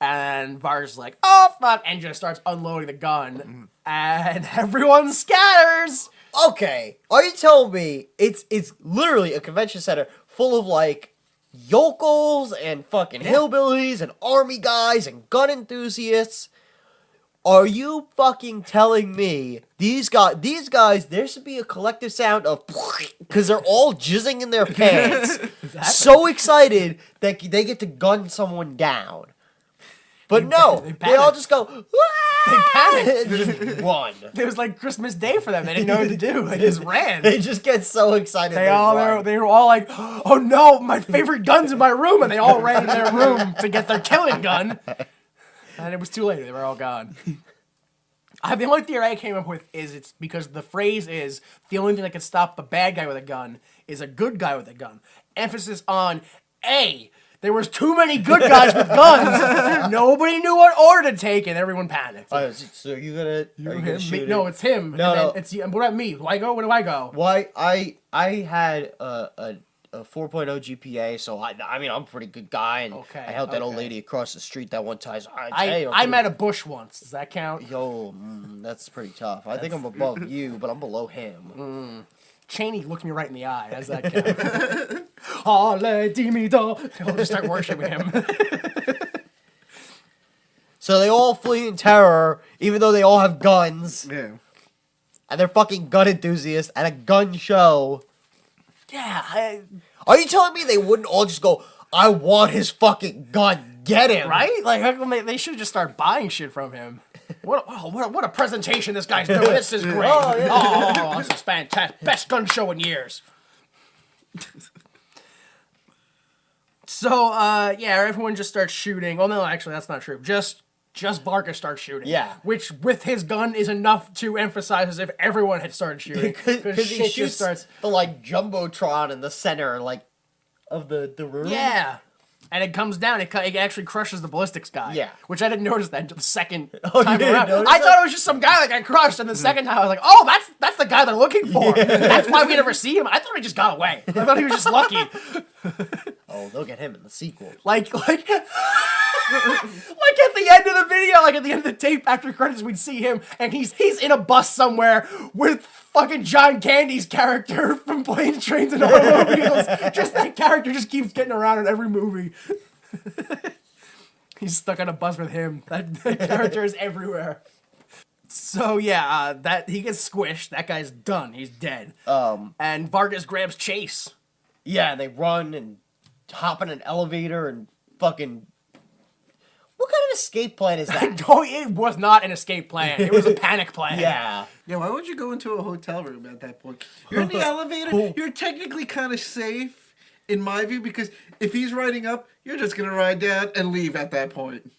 And Vargas is like, oh, fuck, and just starts unloading the gun, and everyone scatters! Okay, are you telling me it's literally a convention center full of like yokels and fucking hillbillies and army guys and gun enthusiasts? Are you fucking telling me these guys, there should be a collective sound of because they're all jizzing in their pants, so excited that they get to gun someone down. But no, they all just go, They panic. and just run. It was like Christmas Day for them, they didn't know what to do, they just ran. They just get so excited. They were all like, oh no, my favorite gun's in my room, and they all ran in their room to get their killing gun. And it was too late. They were all gone. The only theory I came up with is it's because the phrase is the only thing that can stop a bad guy with a gun is a good guy with a gun. Emphasis on A. There was too many good guys with guns. Nobody knew what order to take, and everyone panicked. So are you gonna shoot No, it? it's him. No, no. It's what about me? Do I go? Where do I go? Why I had a 4.0 GPA, so I mean I'm a pretty good guy, and Okay, I helped that old okay. lady across the street that one time. I met a bush once. Does that count? Yo, that's pretty tough. I think I'm above you, but I'm below him. Cheney looked me right in the eye. How's that count? Halle Dimido. I'll just start worshiping him. So they all flee in terror, even though they all have guns, Yeah. and they're fucking gun enthusiasts at a gun show. Yeah, Are you telling me they wouldn't all just go, I want his fucking gun, get him? right? Like how come they should just start buying shit from him. What a presentation this guy's doing. This is great. Oh, this is fantastic. Best gun show in years. So, yeah, everyone just starts shooting. Oh, no, actually, that's not true. Just Vargas starts shooting. Yeah. Which, with his gun, is enough to emphasize as if everyone had started shooting. Because he shit shoots just starts... the, like, Jumbotron in the center, like, of the room. Yeah. And it comes down. It actually crushes the ballistics guy. Yeah. Which I didn't notice that until the second Oh, time you didn't around. notice I that? thought it was just some guy that got crushed, and the second time I was like, oh, that's the guy they're looking for. That's why we never see him. I thought he just got away. I thought he was just lucky. Oh, they'll get him in the sequel. Like at the end of the video, like at the end of the tape after credits, we'd see him, and he's in a bus somewhere with fucking John Candy's character from Planes, Trains, and Automobiles. Just that character just keeps getting around in every movie. He's stuck on a bus with him. That character is everywhere. So yeah, that he gets squished. That guy's done. He's dead. And Vargas grabs Chase. Yeah, they run and hop in an elevator and fucking... What kind of escape plan is that? Oh, it was not an escape plan. It was a panic plan. Yeah. Yeah, why would you go into a hotel room at that point? You're in the elevator, you're technically kind of safe, in my view, because if he's riding up, you're just going to ride down and leave at that point.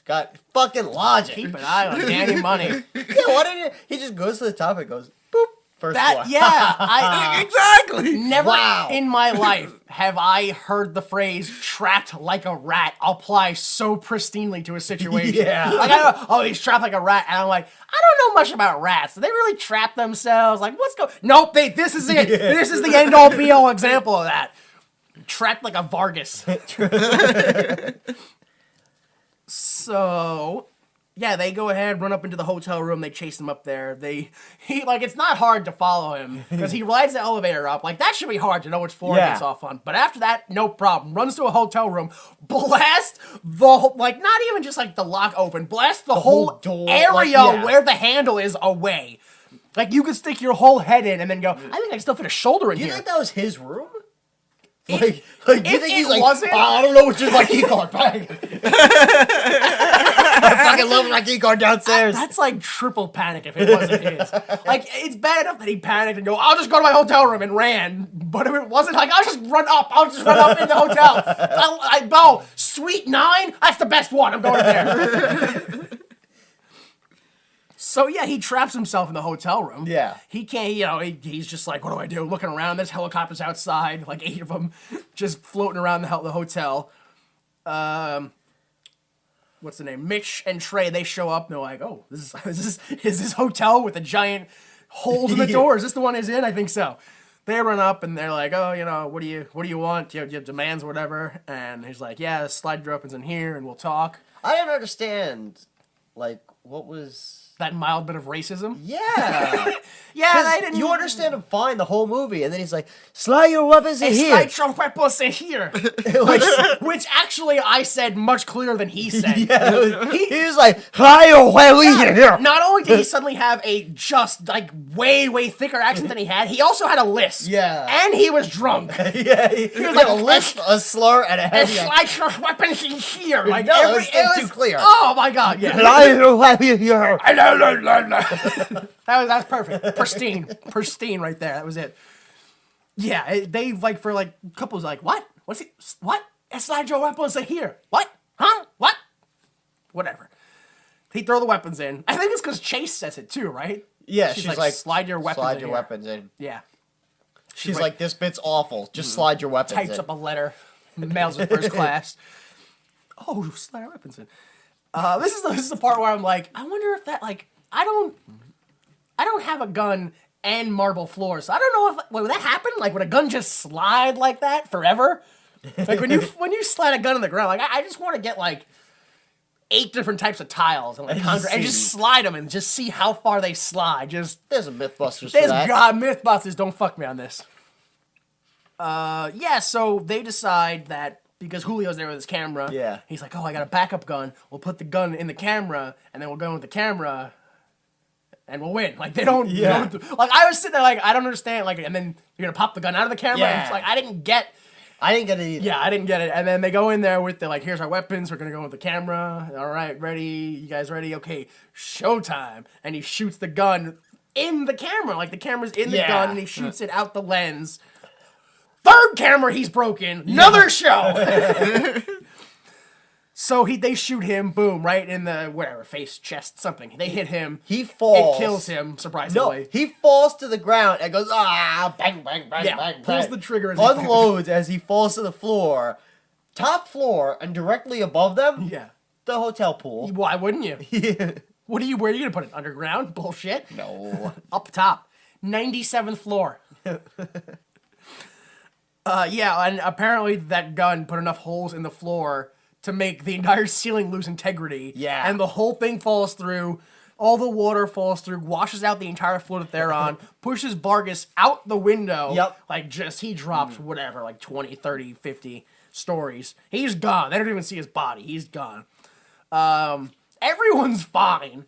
Got fucking logic. Keep an eye on Danny Money. Yeah, why didn't he just goes to the top and goes, boop, first That, one. yeah, I Exactly. never Wow. in my life have I heard the phrase "trapped like a rat" apply so pristinely to a situation. Yeah. Like, I know, oh, he's trapped like a rat, and I'm like, I don't know much about rats. Do they really trap themselves? Like, what's going? Nope. This is it. Yeah. This is the end all be all example of that. Trapped like a Vargas. So, yeah, they go ahead, run up into the hotel room. They chase him up there. It's not hard to follow him because he rides the elevator up. Like, that should be hard to know which floor he Yeah. gets off on. But after that, no problem. Runs to a hotel room, blast not even just like the lock open, blast the whole door, area like, yeah. where the handle is away. Like, you could stick your whole head in and then go, I think I can still fit a shoulder in Do you here. think that was his room? If- Do you if think it he's like, wasn't- I don't know which is my key card. Bang. I fucking love my key card downstairs. That's like triple panic if it wasn't his. Like, it's bad enough that he panicked and go, I'll just go to my hotel room and ran. But if it wasn't like, I'll just run up in the hotel. Suite 9? That's the best one. I'm going there. So, yeah, he traps himself in the hotel room. Yeah. He can't, he's just like, what do I do? Looking around. There's helicopters outside, like 8 of them, just floating around the hotel. What's the name? Mitch and Trey, they show up and they're like, oh, is this hotel with the giant holes in the door? Is this the one he's in? I think so. They run up and they're like, oh, what do you want? Do you have demands or whatever? And he's like, yeah, the slide door opens in here and we'll talk. I didn't understand, like, what was... That mild bit of racism. Yeah. Yeah, they didn't. You understand him fine the whole movie, and then he's like, slide your weapons in here. Slide your weapons in here. Which actually I said much clearer than he said. Yeah, he was like, slide your weapons in here. Not only did he suddenly have a just like way thicker accent than he also had a lisp. Yeah. And he was drunk. Yeah, he was was like, like a lisp, a slur, and a And heavy slide your weapons in here. Like No, it's too clear. Oh my god, yeah. Slide your weapons in here. That was perfect. Pristine right there. That was it. Yeah, they like for like couples like, what? What's it? What? Slide your weapons in here. What? Huh? What? Whatever. He throw the weapons in. I think it's because Chase says it too, right? Yeah, She's she's like, slide your weapons slide in your here. weapons in. Yeah. She's like, this bit's awful. Just slide your weapons Types in. up a letter, mails it first class. Oh, slide our weapons in. This is the part where I'm like, I wonder if that like I don't have a gun and marble floors. So I don't know if would that happen? Like would a gun just slide like that forever? Like when you slide a gun in the ground, like I just want to get like 8 different types of tiles and like and just slide them and just see how far they slide. Just There's a Mythbusters for there's that. God Mythbusters. Don't fuck me on this. Yeah. So they decide that. Because Julio's there with his camera. Yeah. He's like, oh, I got a backup gun. We'll put the gun in the camera, and then we'll go with the camera, and we'll win. Like, they don't... Yeah. Like, I was sitting there like, I don't understand. Like, and then you're going to pop the gun out of the camera? Yeah. And it's like, I didn't get... I didn't get it either. Yeah, I didn't get it. And then they go in there with the, like, here's our weapons. We're going to go with the camera. All right, ready? You guys ready? Okay, showtime. And he shoots the gun in the camera. Like, the camera's in the Yeah. gun, and he shoots it out the lens. Third camera he's broken. Another show. So they shoot him, boom, right in the whatever face, chest, something. They hit him. He falls. It kills him, No, surprisingly. he falls to the ground and goes, bang, bang, bang, Yeah, bang, pulls bang. the trigger as he falls. Unloads as he falls to the floor. Top floor, and directly above them, Yeah. the hotel pool. Why wouldn't you? Yeah. Where are you gonna put it? Underground? Bullshit. No. Up top, 97th floor. Yeah, and apparently that gun put enough holes in the floor to make the entire ceiling lose integrity. Yeah. And the whole thing falls through. All the water falls through, washes out the entire floor that they're on, pushes Vargas out the window. Yep. Like, he drops whatever, like 20, 30, 50 stories. He's gone. They don't even see his body. He's gone. Everyone's fine.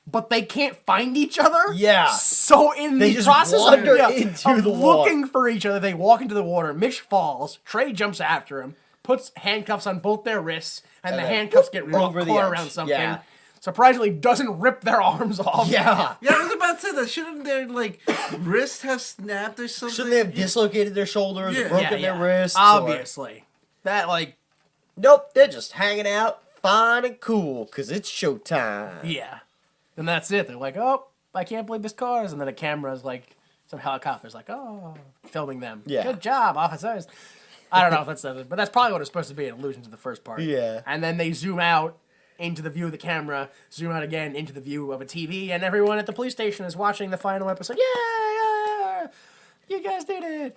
But they can't find each other. Yeah. So in They the just process wander of, into the water. looking for each other, they walk into the water. Mitch falls. Trey jumps after him, puts handcuffs on both their wrists, and the then handcuffs get over the caught edge. around something. Yeah. Surprisingly, doesn't rip their arms off. Yeah. Yeah, I was about to say that. Shouldn't their like wrists have snapped or something? Shouldn't they have dislocated their shoulders, Yeah. broken their wrists? or- Obviously. That, like, Nope, they're just hanging out, fine and cool, because it's showtime. Yeah. And that's it. They're like, oh, I can't believe this car is. And then a camera's like, some helicopter's like, oh, filming them. Yeah. Good job, officers. I don't know if that's it, but that's probably what it's supposed to be, an allusion to the first part. Yeah. And then they zoom out into the view of the camera, zoom out again into the view of a TV, and everyone at the police station is watching the final episode. Yeah, you guys did it.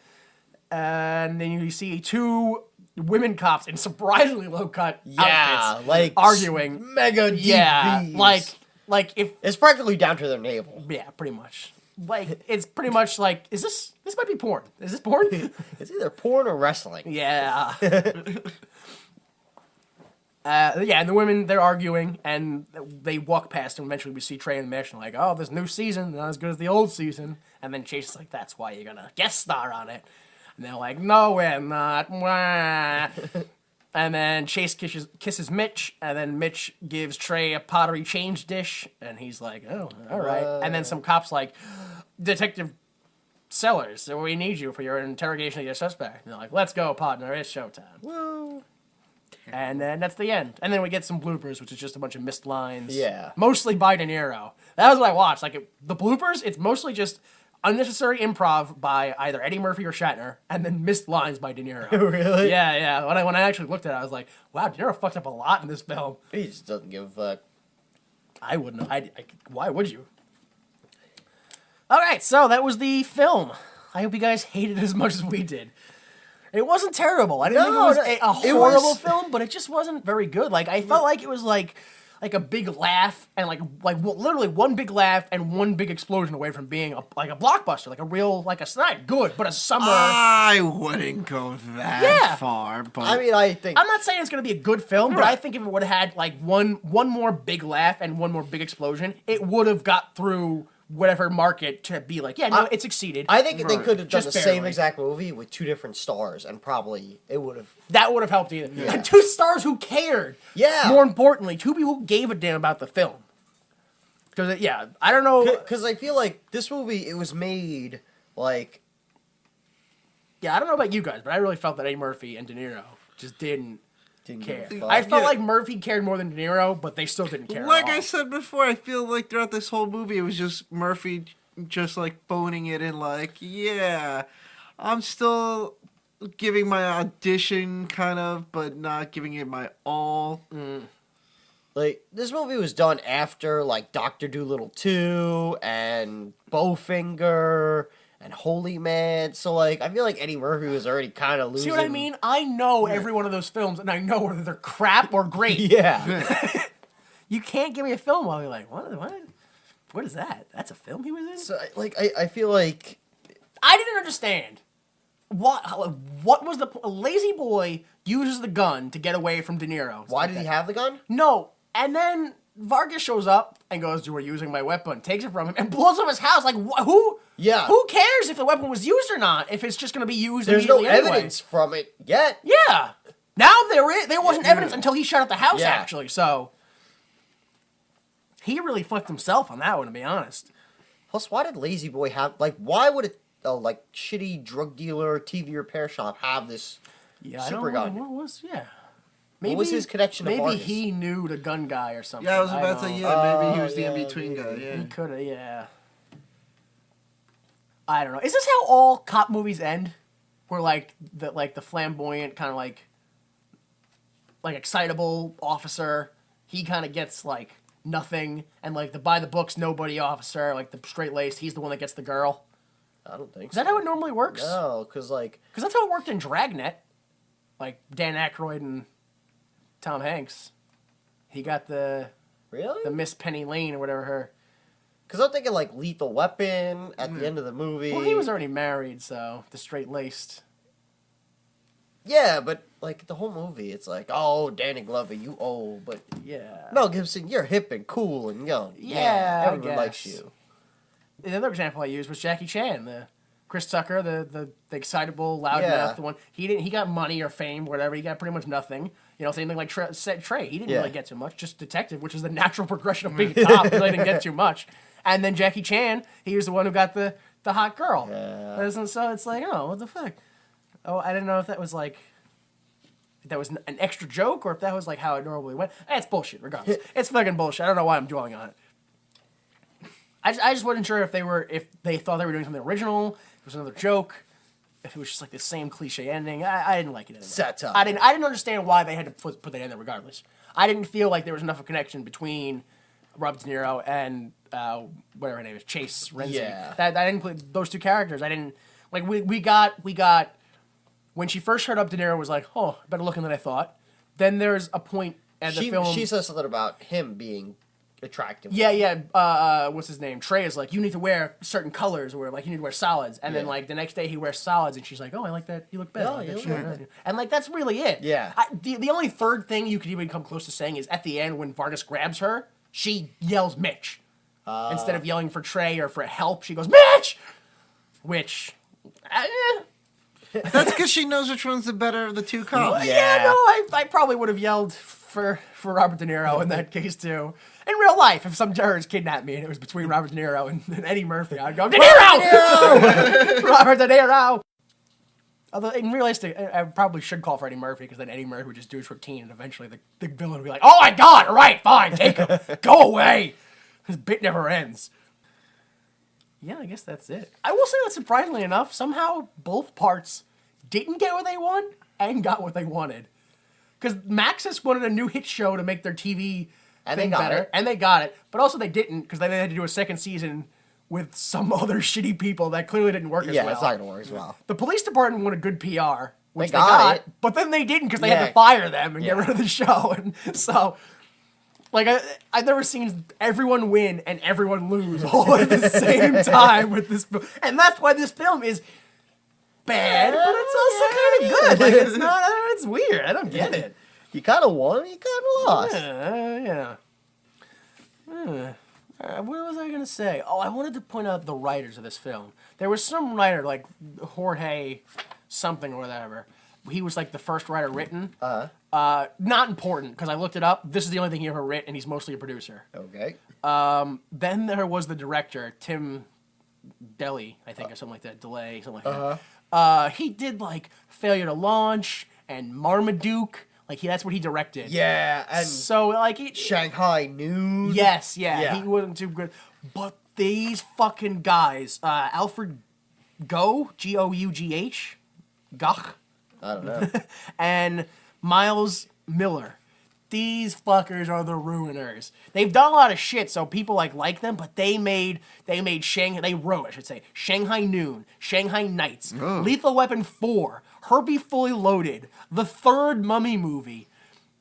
And then you see two women cops in surprisingly low-cut outfits like arguing. mega DVs. Yeah, like if It's practically down to their navel. yeah, pretty much. Like it's pretty much like, is this might be porn? Is this porn? It's either porn or wrestling. Yeah. Yeah, and the women, they're arguing, and they walk past, and eventually we see Trey and Mish, and like, oh, this new season, not as good as the old season. And then Chase is like, that's why you're gonna guest star on it. And they're like, no, we're not. Wah. And then Chase kisses Mitch, and then Mitch gives Trey a pottery change dish, and he's like, oh, all right. And then some cops like, Detective Sellers, so we need you for your interrogation of your suspect. And they're like, let's go, partner, it's showtime. Woo. And then that's the end. And then we get some bloopers, which is just a bunch of missed lines. Yeah. Mostly by De Niro. That was what I watched. Like, the bloopers, it's mostly just unnecessary improv by either Eddie Murphy or Shatner, and then missed lines by De Niro. Really? Yeah, yeah. When I actually looked at it, I was like, wow, De Niro fucked up a lot in this film. He just doesn't give a fuck. I wouldn't. Why would you? All right, so that was the film. I hope you guys hated it as much as we did. It wasn't terrible. I didn't think it was a horrible film, but it just wasn't very good. Like, I felt like it was like a big laugh and literally one big laugh and one big explosion away from being a blockbuster, like a real, like a not good, but a summer. I wouldn't go that far, but I mean, I think... I'm not saying it's going to be a good film, but I think if it would have had like one more big laugh and one more big explosion, it would have got through whatever market to be like, yeah, no, it succeeded. I think they could have done Just the same barely. exact movie with two different stars, and probably it would have... That would have helped either. And two stars who cared. Yeah. More importantly, two people who gave a damn about the film. Because, I don't know. Because I feel like this movie, it was made, like... Yeah, I don't know about you guys, but I really felt that Eddie Murphy and De Niro just didn't care. give a fuck. I felt like Murphy cared more than De Niro, but they still didn't care like at all. I said before, I feel like throughout this whole movie, it was just Murphy just like boning it in, like, yeah, I'm still giving my audition, kind of, but not giving it my all. Like, this movie was done after, like, Dr. Dolittle 2 and Bowfinger and Holy Man. So, like, I feel like Eddie Murphy was already kind of losing. See what I mean? I know every one of those films, and I know whether they're crap or great. Yeah. You can't give me a film while you're like, what? What is that? That's a film he was in? So, like, I feel like... I didn't understand. What was the... Lazy Boy uses the gun to get away from De Niro. Why did he have the gun? No. And then Vargas shows up and goes, you were using my weapon, takes it from him, and blows up his house. Like, who? Yeah. Who cares if the weapon was used or not, if it's just going to be used There's no immediately anyway? evidence from it yet. Yeah. Now there wasn't evidence until he shut up the house, Yeah. actually, so... He really fucked himself on that one, to be honest. Plus, why did Lazy Boy have... Like, why would a, like, shitty drug dealer, TV repair shop have this super gun? What was... Yeah. What was his connection to Maybe Vargas? he knew the gun guy or something. Yeah, I was about to say, don't- maybe he was the yeah, in-between guy, yeah. He could have, yeah. I don't know. Is this how all cop movies end? Where the flamboyant kind of like excitable officer, he kind of gets like nothing, and like the by the books nobody officer, like the straight laced, he's the one that gets the girl. I don't think Is that how it normally works? No, because, like... Because that's how it worked in Dragnet. Like Dan Aykroyd and Tom Hanks. He got the Really? Miss Penny Lane or whatever her. Because I'm thinking, like, Lethal Weapon at the end of the movie. Well, he was already married, so the straight laced. Yeah, but, like, the whole movie, it's like, oh, Danny Glover, you old, but... Yeah. Mel Gibson, you're hip and cool and young. Yeah, I everyone likes guess. you. The other example I used was Jackie Chan, the Chris Tucker, the excitable, loud Yeah. enough, the one. He got money or fame, whatever. He got pretty much nothing. You know, same thing like Trey. He didn't Yeah. really get too much. Just detective, which is the natural progression of being a cop. He really didn't get too much. And then Jackie Chan, he was the one who got the hot girl. Yeah. And so it's like, oh, what the fuck? Oh, I didn't know if that was like. that was an extra joke or if that was like how it normally went. It's bullshit. Regardless, it's fucking bullshit. I don't know why I'm dwelling on it. I just wasn't sure if they thought they were doing something original. If it was another joke. If it was just like the same cliche ending. I didn't like it anyway. Satire. I didn't understand why they had to put that in there. Regardless, I didn't feel like there was enough of a connection between Robert De Niro and whatever her name is, Chase Renzi. Yeah. That I didn't play those two characters. I didn't like. We got when she first showed up. De Niro was like, "Oh, better looking than I thought." Then there's a point at the film. She says something about him being attractive. Yeah. What's his name? Trey is like, you need to wear certain colors, or like you need to wear solids. And then like the next day he wears solids, and she's like, oh, I like that. You look better. Oh, like you that look shirt." better. And like that's really it. Yeah. The only third thing you could even come close to saying is at the end when Vargas grabs her, she yells Mitch instead of yelling for Trey or for help. She goes Mitch, which. That's because she knows which one's the better of the two cops. Yeah, no, I probably would have yelled for Robert De Niro in that case too. In real life, if some terrorist kidnapped me and it was between Robert De Niro and Eddie Murphy, I'd go, De Niro! Robert De Niro! Although, in realistic, I probably should call for Eddie Murphy, because then Eddie Murphy would just do his routine, and eventually the villain would be like, oh my god, all right, fine, take him, go away. This bit never ends. Yeah, I guess that's it. I will say that surprisingly enough, somehow both parts didn't get what they want and got what they wanted. Because Maxis wanted a new hit show to make their TV And thing they got better, it. and they got it. But also they didn't, because they had to do a second season with some other shitty people that clearly didn't work as well. Yeah, it's not going to work as well. The police department wanted good PR, which they got got, it. but then they didn't because they Yeah. had to fire them and get Yeah. rid of the show. And so, like, I've never seen everyone win and everyone lose all at the same time with this film. And that's why this film is bad, but it's also kind of good. Like, it's not, it's weird. I don't get it. You kind of won, you kind of lost. Yeah. What was I going to say? Oh, I wanted to point out the writers of this film. There was some writer, like Jorge something or whatever. He was like the first writer written. Not important, because I looked it up. This is the only thing he ever writ, and he's mostly a producer. Okay. Then there was the director, Tim Belly, I think, or something like that. Delay, something like that. He did, like, Failure to Launch and Marmaduke. Like, that's what he directed. Yeah, and So, like, Shanghai Nude. Yes, yeah, Yeah. he wasn't too good. But these fucking guys, Alfred Gough, G-O-U-G-H, Gough, I don't know. and Miles Miller. These fuckers are the ruiners. They've done a lot of shit, so people like them, but they wrote, I should say, Shanghai Noon, Shanghai Nights, Lethal Weapon 4, Herbie Fully Loaded, the third Mummy movie,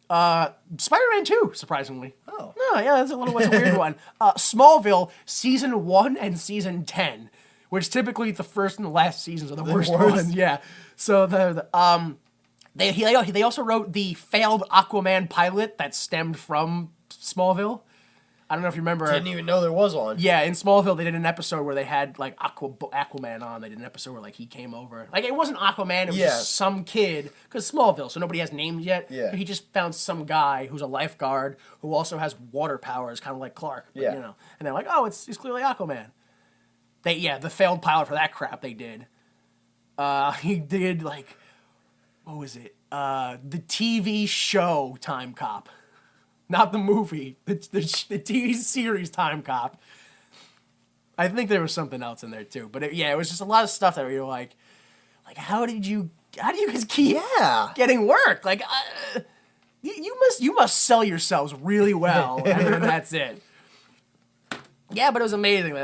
Spider-Man 2, surprisingly. Oh. No, yeah, that's a weird one. Smallville, Season 1 and Season 10, which typically the first and the last seasons are the worst ones. Yeah. So they also wrote the failed Aquaman pilot that stemmed from Smallville. I don't know if you remember. Didn't even know there was one. Yeah, in Smallville, they did an episode where they had, like, Aquaman on. They did an episode where, like, he came over. Like, it wasn't Aquaman. It was just some kid. Because Smallville, so nobody has names yet. Yeah. But he just found some guy who's a lifeguard who also has water powers, kind of like Clark. But, Yeah. you know. And they're like, oh, he's clearly Aquaman. The failed pilot for that crap they did. He did, like, what was it? The TV show Time Cop. Not the movie, the TV series Time Cop. I think there was something else in there too, but it was just a lot of stuff that you're like how do you guys keep getting work? Like, you must sell yourselves really well, and then that's it. Yeah, but it was amazing.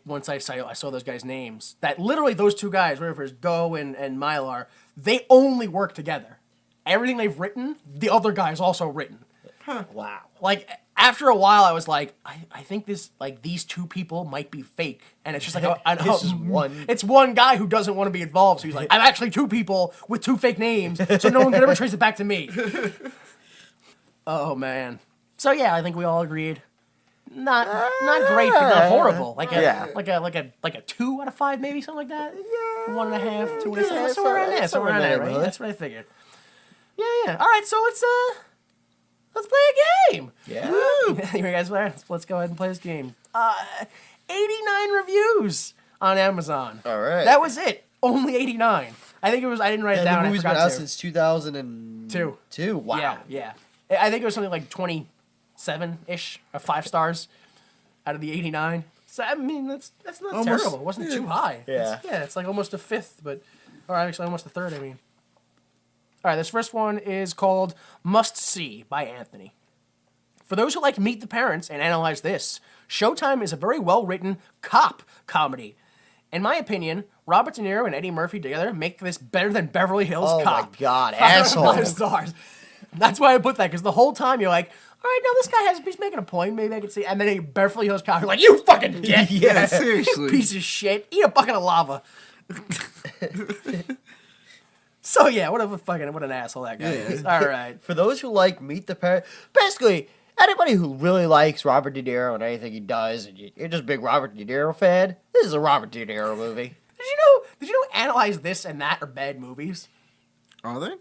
Once I saw those guys' names, that literally those two guys, whatever it is, Go and Mylar, they only work together. Everything they've written, the other guy's also written. Wow. Like, after a while, I was like, I think these two people might be fake. And it's just like, it's one guy who doesn't want to be involved. So he's like, I'm actually two people with two fake names, so no one can ever trace it back to me. Oh, man. So, yeah, I think we all agreed. Not great, but not horrible. Like a 2 out of 5, maybe, something like that. Yeah. 1.5, 2 out of 5. Somewhere around there. Somewhere around there, right? That's what I figured. Yeah. All right, so let's play a game. Yeah. Woo! You guys ready? Let's go ahead and play this game. 89 reviews on Amazon. All right. That was it. Only 89. I think it was. I didn't write it down. The movie's I been forgot out to. since 2009. 2. 2. Wow. Yeah. I think it was something like 27-ish, or 5 stars out of the 89. So, I mean, that's not Almost- terrible. It wasn't too high. Yeah. It's like almost a 5th, or actually almost a 3rd, I mean. All right, this first one is called Must See by Anthony. For those who like Meet the Parents and analyze this, Showtime is a very well-written cop comedy. In my opinion, Robert De Niro and Eddie Murphy together make this better than Beverly Hills Oh Cop. my God, 5 out of asshole. 5 stars. That's why I put that, because the whole time you're like, all right, now this guy he's making a point, maybe I can see. And then Beverly Hills Cop, you're like, you fucking dick. Yeah, seriously. Piece of shit. Eat a bucket of lava. So yeah, what an asshole that guy is. All right. For those who like Meet the Parents, basically anybody who really likes Robert De Niro and anything he does, and you're just a big Robert De Niro fan, this is a Robert De Niro movie. Did you know Analyze This and That are bad movies? Are they?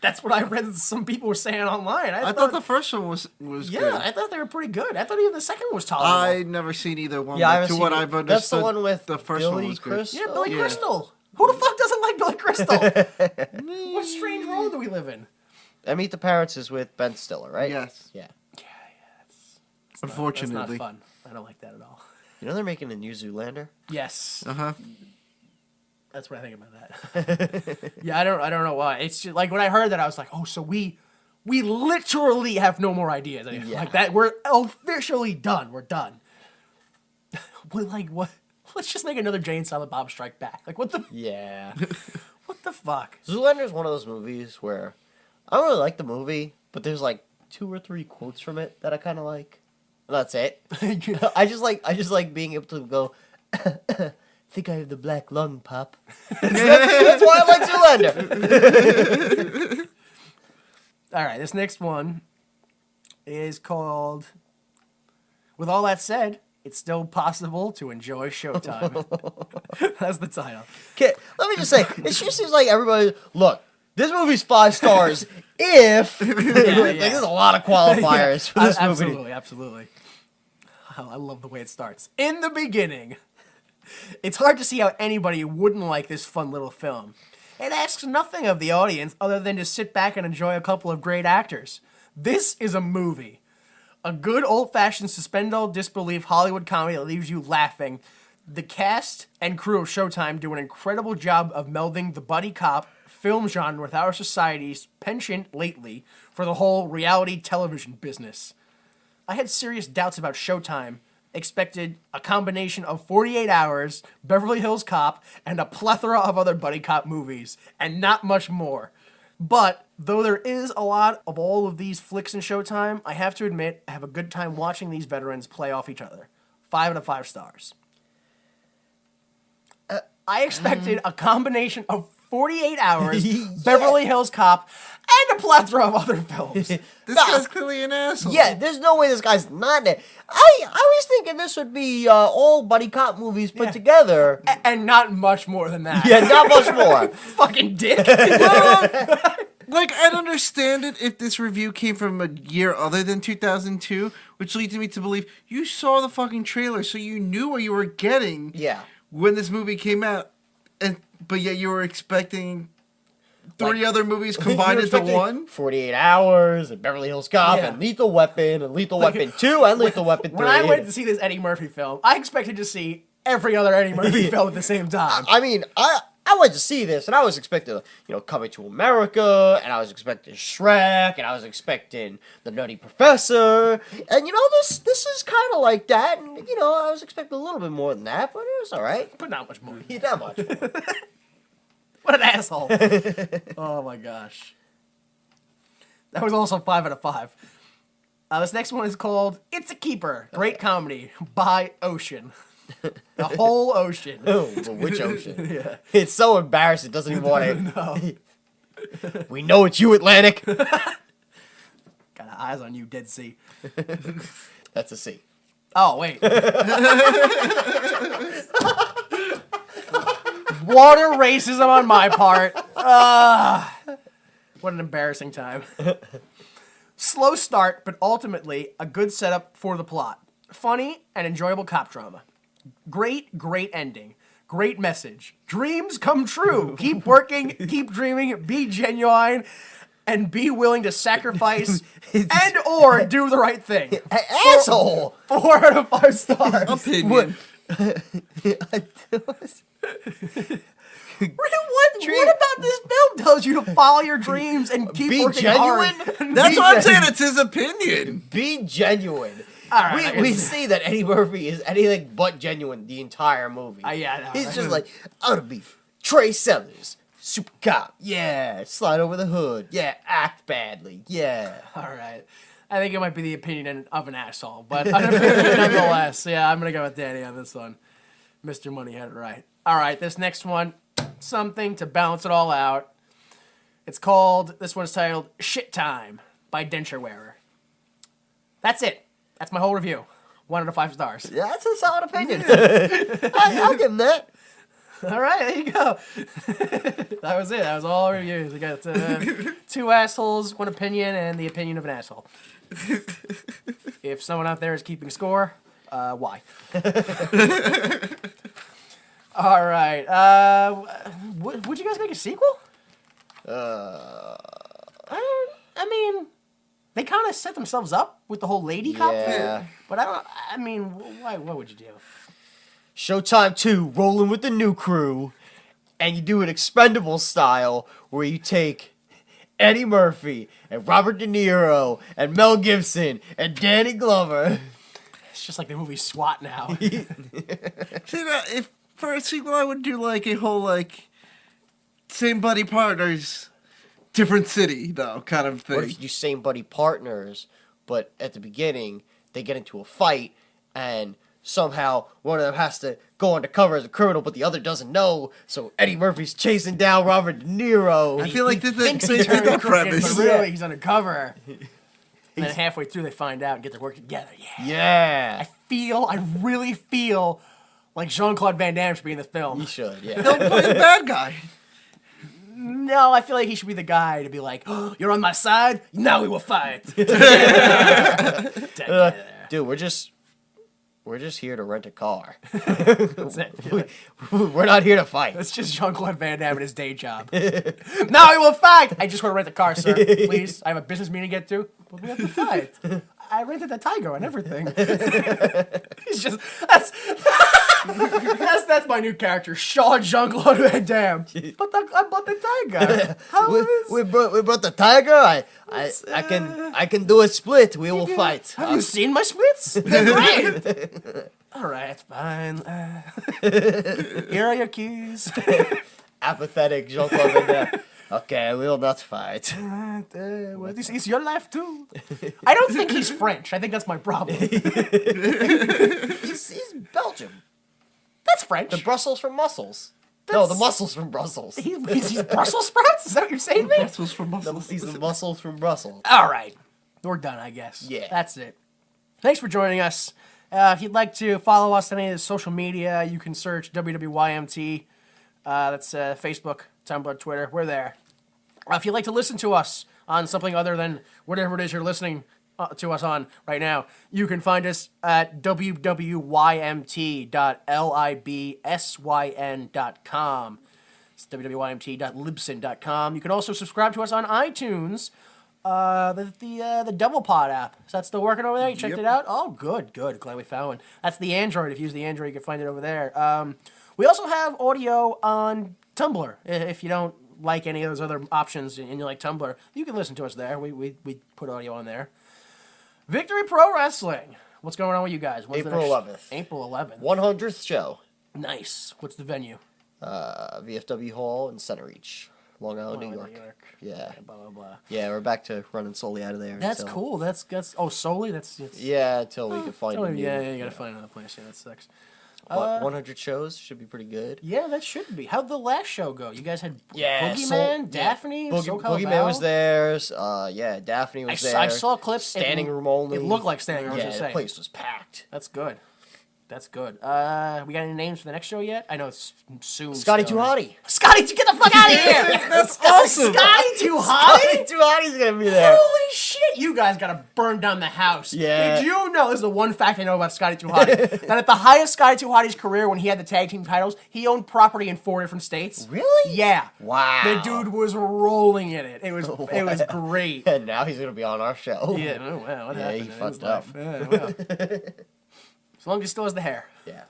That's what I read that some people were saying online. I thought the first one was yeah, good. I thought they were pretty good. I thought even the second one was tolerable. I've never seen either one. Yeah, I but haven't to seen what it. I've understood, That's the one with the first Billy one was good. Crystal? Yeah, Billy Yeah. Crystal. Who the fuck doesn't like Billy Crystal? What strange world do we live in? And Meet the Parents is with Ben Stiller, right? Yes. Yeah. Unfortunately. That's not fun. I don't like that at all. You know they're making a new Zoolander? Yes, Uh-huh. that's what I think about that. Yeah, I don't know why. It's just, like when I heard that, I was like, oh, so we literally have no more ideas. Yeah. Like that, we're officially done. We're done. What? Let's just make another Jay and Silent Bob Strike Back. Like what the Yeah. what the fuck? Zoolander is one of those movies where I don't really like the movie, but there's like 2 or 3 quotes from it that I kind of like. And that's it. I just like being able to go, think I have the black lung, Pop. That's why I like Zoolander. All right, this next one is called With All That Said, It's Still Possible to Enjoy Showtime. That's the title. Okay, let me just say, it just seems like everybody, look, this movie's 5 stars if, like, there's a lot of qualifiers for this movie. Absolutely. I love the way it starts. In the beginning, it's hard to see how anybody wouldn't like this fun little film. It asks nothing of the audience other than to sit back and enjoy a couple of great actors. This is a movie. A good old-fashioned suspend all disbelief Hollywood comedy that leaves you laughing. The cast and crew of Showtime do an incredible job of melding the buddy cop film genre with our society's penchant lately for the whole reality television business. I had serious doubts about Showtime, expected a combination of 48 Hours, Beverly Hills Cop, and a plethora of other buddy cop movies, and not much more. But, though there is a lot of all of these flicks in Showtime, I have to admit I have a good time watching these veterans play off each other. 5 out of 5 stars. I expected a combination of 48 Hours, Beverly Hills Cop, and a plethora of other films. This guy's clearly an asshole. Yeah, there's no way this guy's not in it. I was thinking this would be all buddy cop movies put together. And not much more than that. Yeah, not much more. Fucking dick. Like, I'd understand it if this review came from a year other than 2002, which leads me to believe you saw the fucking trailer, so you knew what you were getting Yeah. when this movie came out. But yet you were expecting 3 other movies combined into one? 48 Hours, and Beverly Hills Cop, Yeah. and Lethal Weapon, and Lethal Weapon 2, and Lethal Weapon 3. When I went to see this Eddie Murphy film, I expected to see every other Eddie Murphy film at the same time. I mean, I went to see this, and I was expecting, Coming to America, and I was expecting Shrek, and I was expecting The Nutty Professor, and, this is kind of like that, and, I was expecting a little bit more than that, but it was all right. But not much more. Not much more. What an asshole. Oh my gosh. That was also 5 out of 5. This next one is called It's a Keeper. Great comedy by Ocean. The whole ocean. Oh, but which ocean? Yeah. It's so embarrassing, it doesn't even want it. No. We know it's you, Atlantic. Got eyes on you, Dead Sea. That's a C. Oh, wait. Water racism on my part. What an embarrassing time. Slow start, but ultimately a good setup for the plot. Funny and enjoyable cop drama. Great ending. Great message. Dreams come true. Keep working, keep dreaming, be genuine. and be willing to sacrifice and or do the right thing. Asshole! 4 out of 5 stars. Opinion. What about this film tells you to follow your dreams and keep Be working genuine? hard? That's what I'm saying. It's his opinion. Be genuine. All right, We see that Eddie Murphy is anything but genuine the entire movie. Yeah, I know. He's just like, I want to be Trey Sellers, super cop. Yeah, slide over the hood. Yeah, act badly. Yeah. All right. I think it might be the opinion of an asshole, but an opinion nonetheless. Yeah, I'm going to go with Danny on this one. Mr. Money had it right. All right, this next one, something to balance it all out. It's called, this one's titled Shit Time by Denture Wearer. That's it. That's my whole review. 1 out of 5 stars. Yeah, that's a solid opinion. I'll give him that. All right, there you go. That was it. That was all reviews. We got 2 assholes, 1 opinion, and the opinion of an asshole. If someone out there is keeping score, why? All right. Would you guys make a sequel? I mean, they kind of set themselves up with the whole lady cop Yeah. thing. But I mean, why? What would you do? Showtime 2, rolling with the new crew, and you do it Expendable style, where you take Eddie Murphy and Robert De Niro and Mel Gibson and Danny Glover. It's just like the movie SWAT now. See, if for a sequel, I would do like a whole like same buddy partners, different city though kind of thing. What if you do same buddy partners, but at the beginning they get into a fight and somehow one of them has to go undercover as a criminal, but the other doesn't know. So Eddie Murphy's chasing down Robert De Niro. I feel like this Thinks he is turned that crooked, premise. but really he's undercover. And then halfway through they find out and get to work together. Yeah. Yeah, I really feel like Jean-Claude Van Damme should be in the film. he should. Yeah. Don't play the bad guy. No, I feel like he should be the guy to be like, oh, you're on my side? Now we will fight. Dude, we're just here to rent a car. That's it. We're not here to fight. It's just Jean-Claude Van Damme and his day job. Now we will fight! I just want to rent the car, sir. Please. I have a business meeting to get to. But we have to fight. I rented the Tiger and everything. He's just... That's my new character, Jean-Claude Van Damme. But I bought the Tiger. We brought the tiger. I can do a split. We will fight. Have you seen my splits? They're great. All right, fine. Here are your keys. Apathetic Jean-Claude Van Damme. Okay, we will not fight. Well, this is your life too. I don't think he's French. I think that's my problem. He's Belgium. That's French. The Brussels from Muscles. No, the muscles from Brussels. He's Brussels sprouts? Is that what you're saying, man? Muscles for muscles. He's the muscles from Brussels. All right. We're done, I guess. Yeah. That's it. Thanks for joining us. If you'd like to follow us on any of the social media, you can search WWYMT. That's Facebook, Tumblr, Twitter. We're there. If you'd like to listen to us on something other than whatever it is you're listening to us on right now, you can find us at www.ymt.libsyn.com. It's www.ymt.libsyn.com. You can also subscribe to us on iTunes, the Double Pod app. Is that still working over there? You checked it out? Oh, good. Glad we found one. That's the Android. If you use the Android, you can find it over there. We also have audio on Tumblr. If you don't like any of those other options and you like Tumblr, you can listen to us there. We put audio on there. Victory Pro Wrestling. What's going on with you guys? When's the April next- 11th. April 11th. 100th show. Nice. What's the venue? VFW Hall in Center Reach, Long Island, New York. Yeah. Blah, blah, blah. Yeah, we're back to running solely out of there. That's until- cool. That's solely? It's Yeah, until we can find a new. yeah, you gotta find another place. Yeah, that sucks. But 100 shows should be pretty good. Yeah, that should be. How'd the last show go? You guys had Yeah, Boogeyman, Daphne, SoCal Boogeyman Val? was there. Yeah, Daphne was there. I saw clips. Standing room only. It looked like standing room. Yeah, I was the just saying. place was packed. That's good. We got any names for the next show yet? I know it's soon. Scotty still. Too Hottie. Scotty, get the fuck out of here! That's awesome. Scotty Too Hottie? Too Hottie's gonna be there. Holy shit! You guys gotta burn down the house. Yeah. Did you know, this is the one fact I know about Scotty 2 Hotty, that at the height of Scotty 2 Hotty's career, when he had the tag team titles, he owned property in 4 different states. Really? Yeah. Wow. The dude was rolling in it. It was great. And now he's gonna be on our show. Yeah, oh, wow, what Yeah, happened he in his fucked up. life? Yeah, well. As long as he still has the hair. Yeah.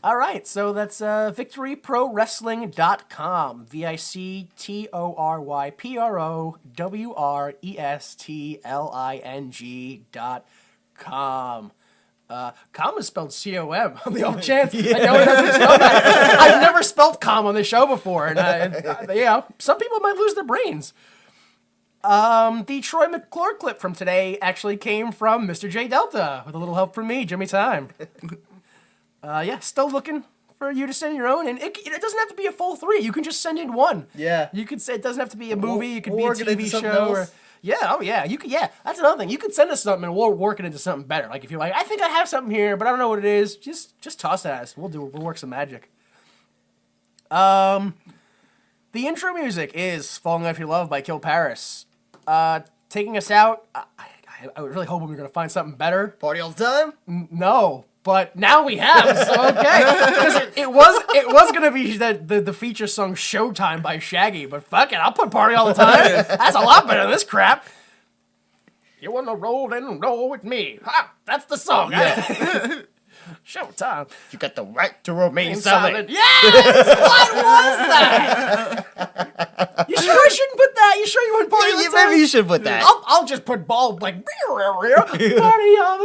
All right, so that's victoryprowrestling.com. VICTORYPROWRESTLING.com. Com is spelled C-O-M. On the off chance that no one doesn't spell that. I've never spelled com on this show before, and some people might lose their brains. The Troy McClure clip from today actually came from Mr. J Delta, with a little help from me, Jimmy Time. Still looking for you to send your own, and it doesn't have to be a full 3. You can just send in 1. Yeah. You could say it doesn't have to be a movie. It could be a We'll work it into TV something show. else. You could. Yeah, that's another thing. You could send us something, and we'll work it into something better. Like if you're like, I think I have something here, but I don't know what it is. Just toss it at us. We'll work some magic. The intro music is "Falling Off Your Love" by Kill Paris. Taking us out. I was really hoping we were gonna find something better. Party all the time? No, but now we have, so okay. Because it was gonna be the feature song "Showtime" by Shaggy, but fuck it, I'll put "Party All the Time." That's a lot better than this crap. You wanna roll, then roll with me? Ha! That's the song. Yeah. Showtime. You got the right to remain Silent. silent. Yes! What was that? You sure I shouldn't put that? You sure you wouldn't party all the time? Maybe you should put that. I'll just put ball like party all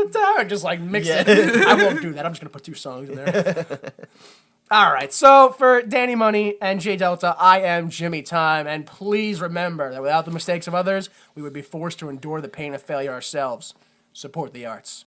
the time, just like mix it. I won't do that. I'm just gonna put 2 songs in there. All right. So for Danny Money and J Delta, I am Jimmy Time, and please remember that without the mistakes of others, we would be forced to endure the pain of failure ourselves. Support the arts.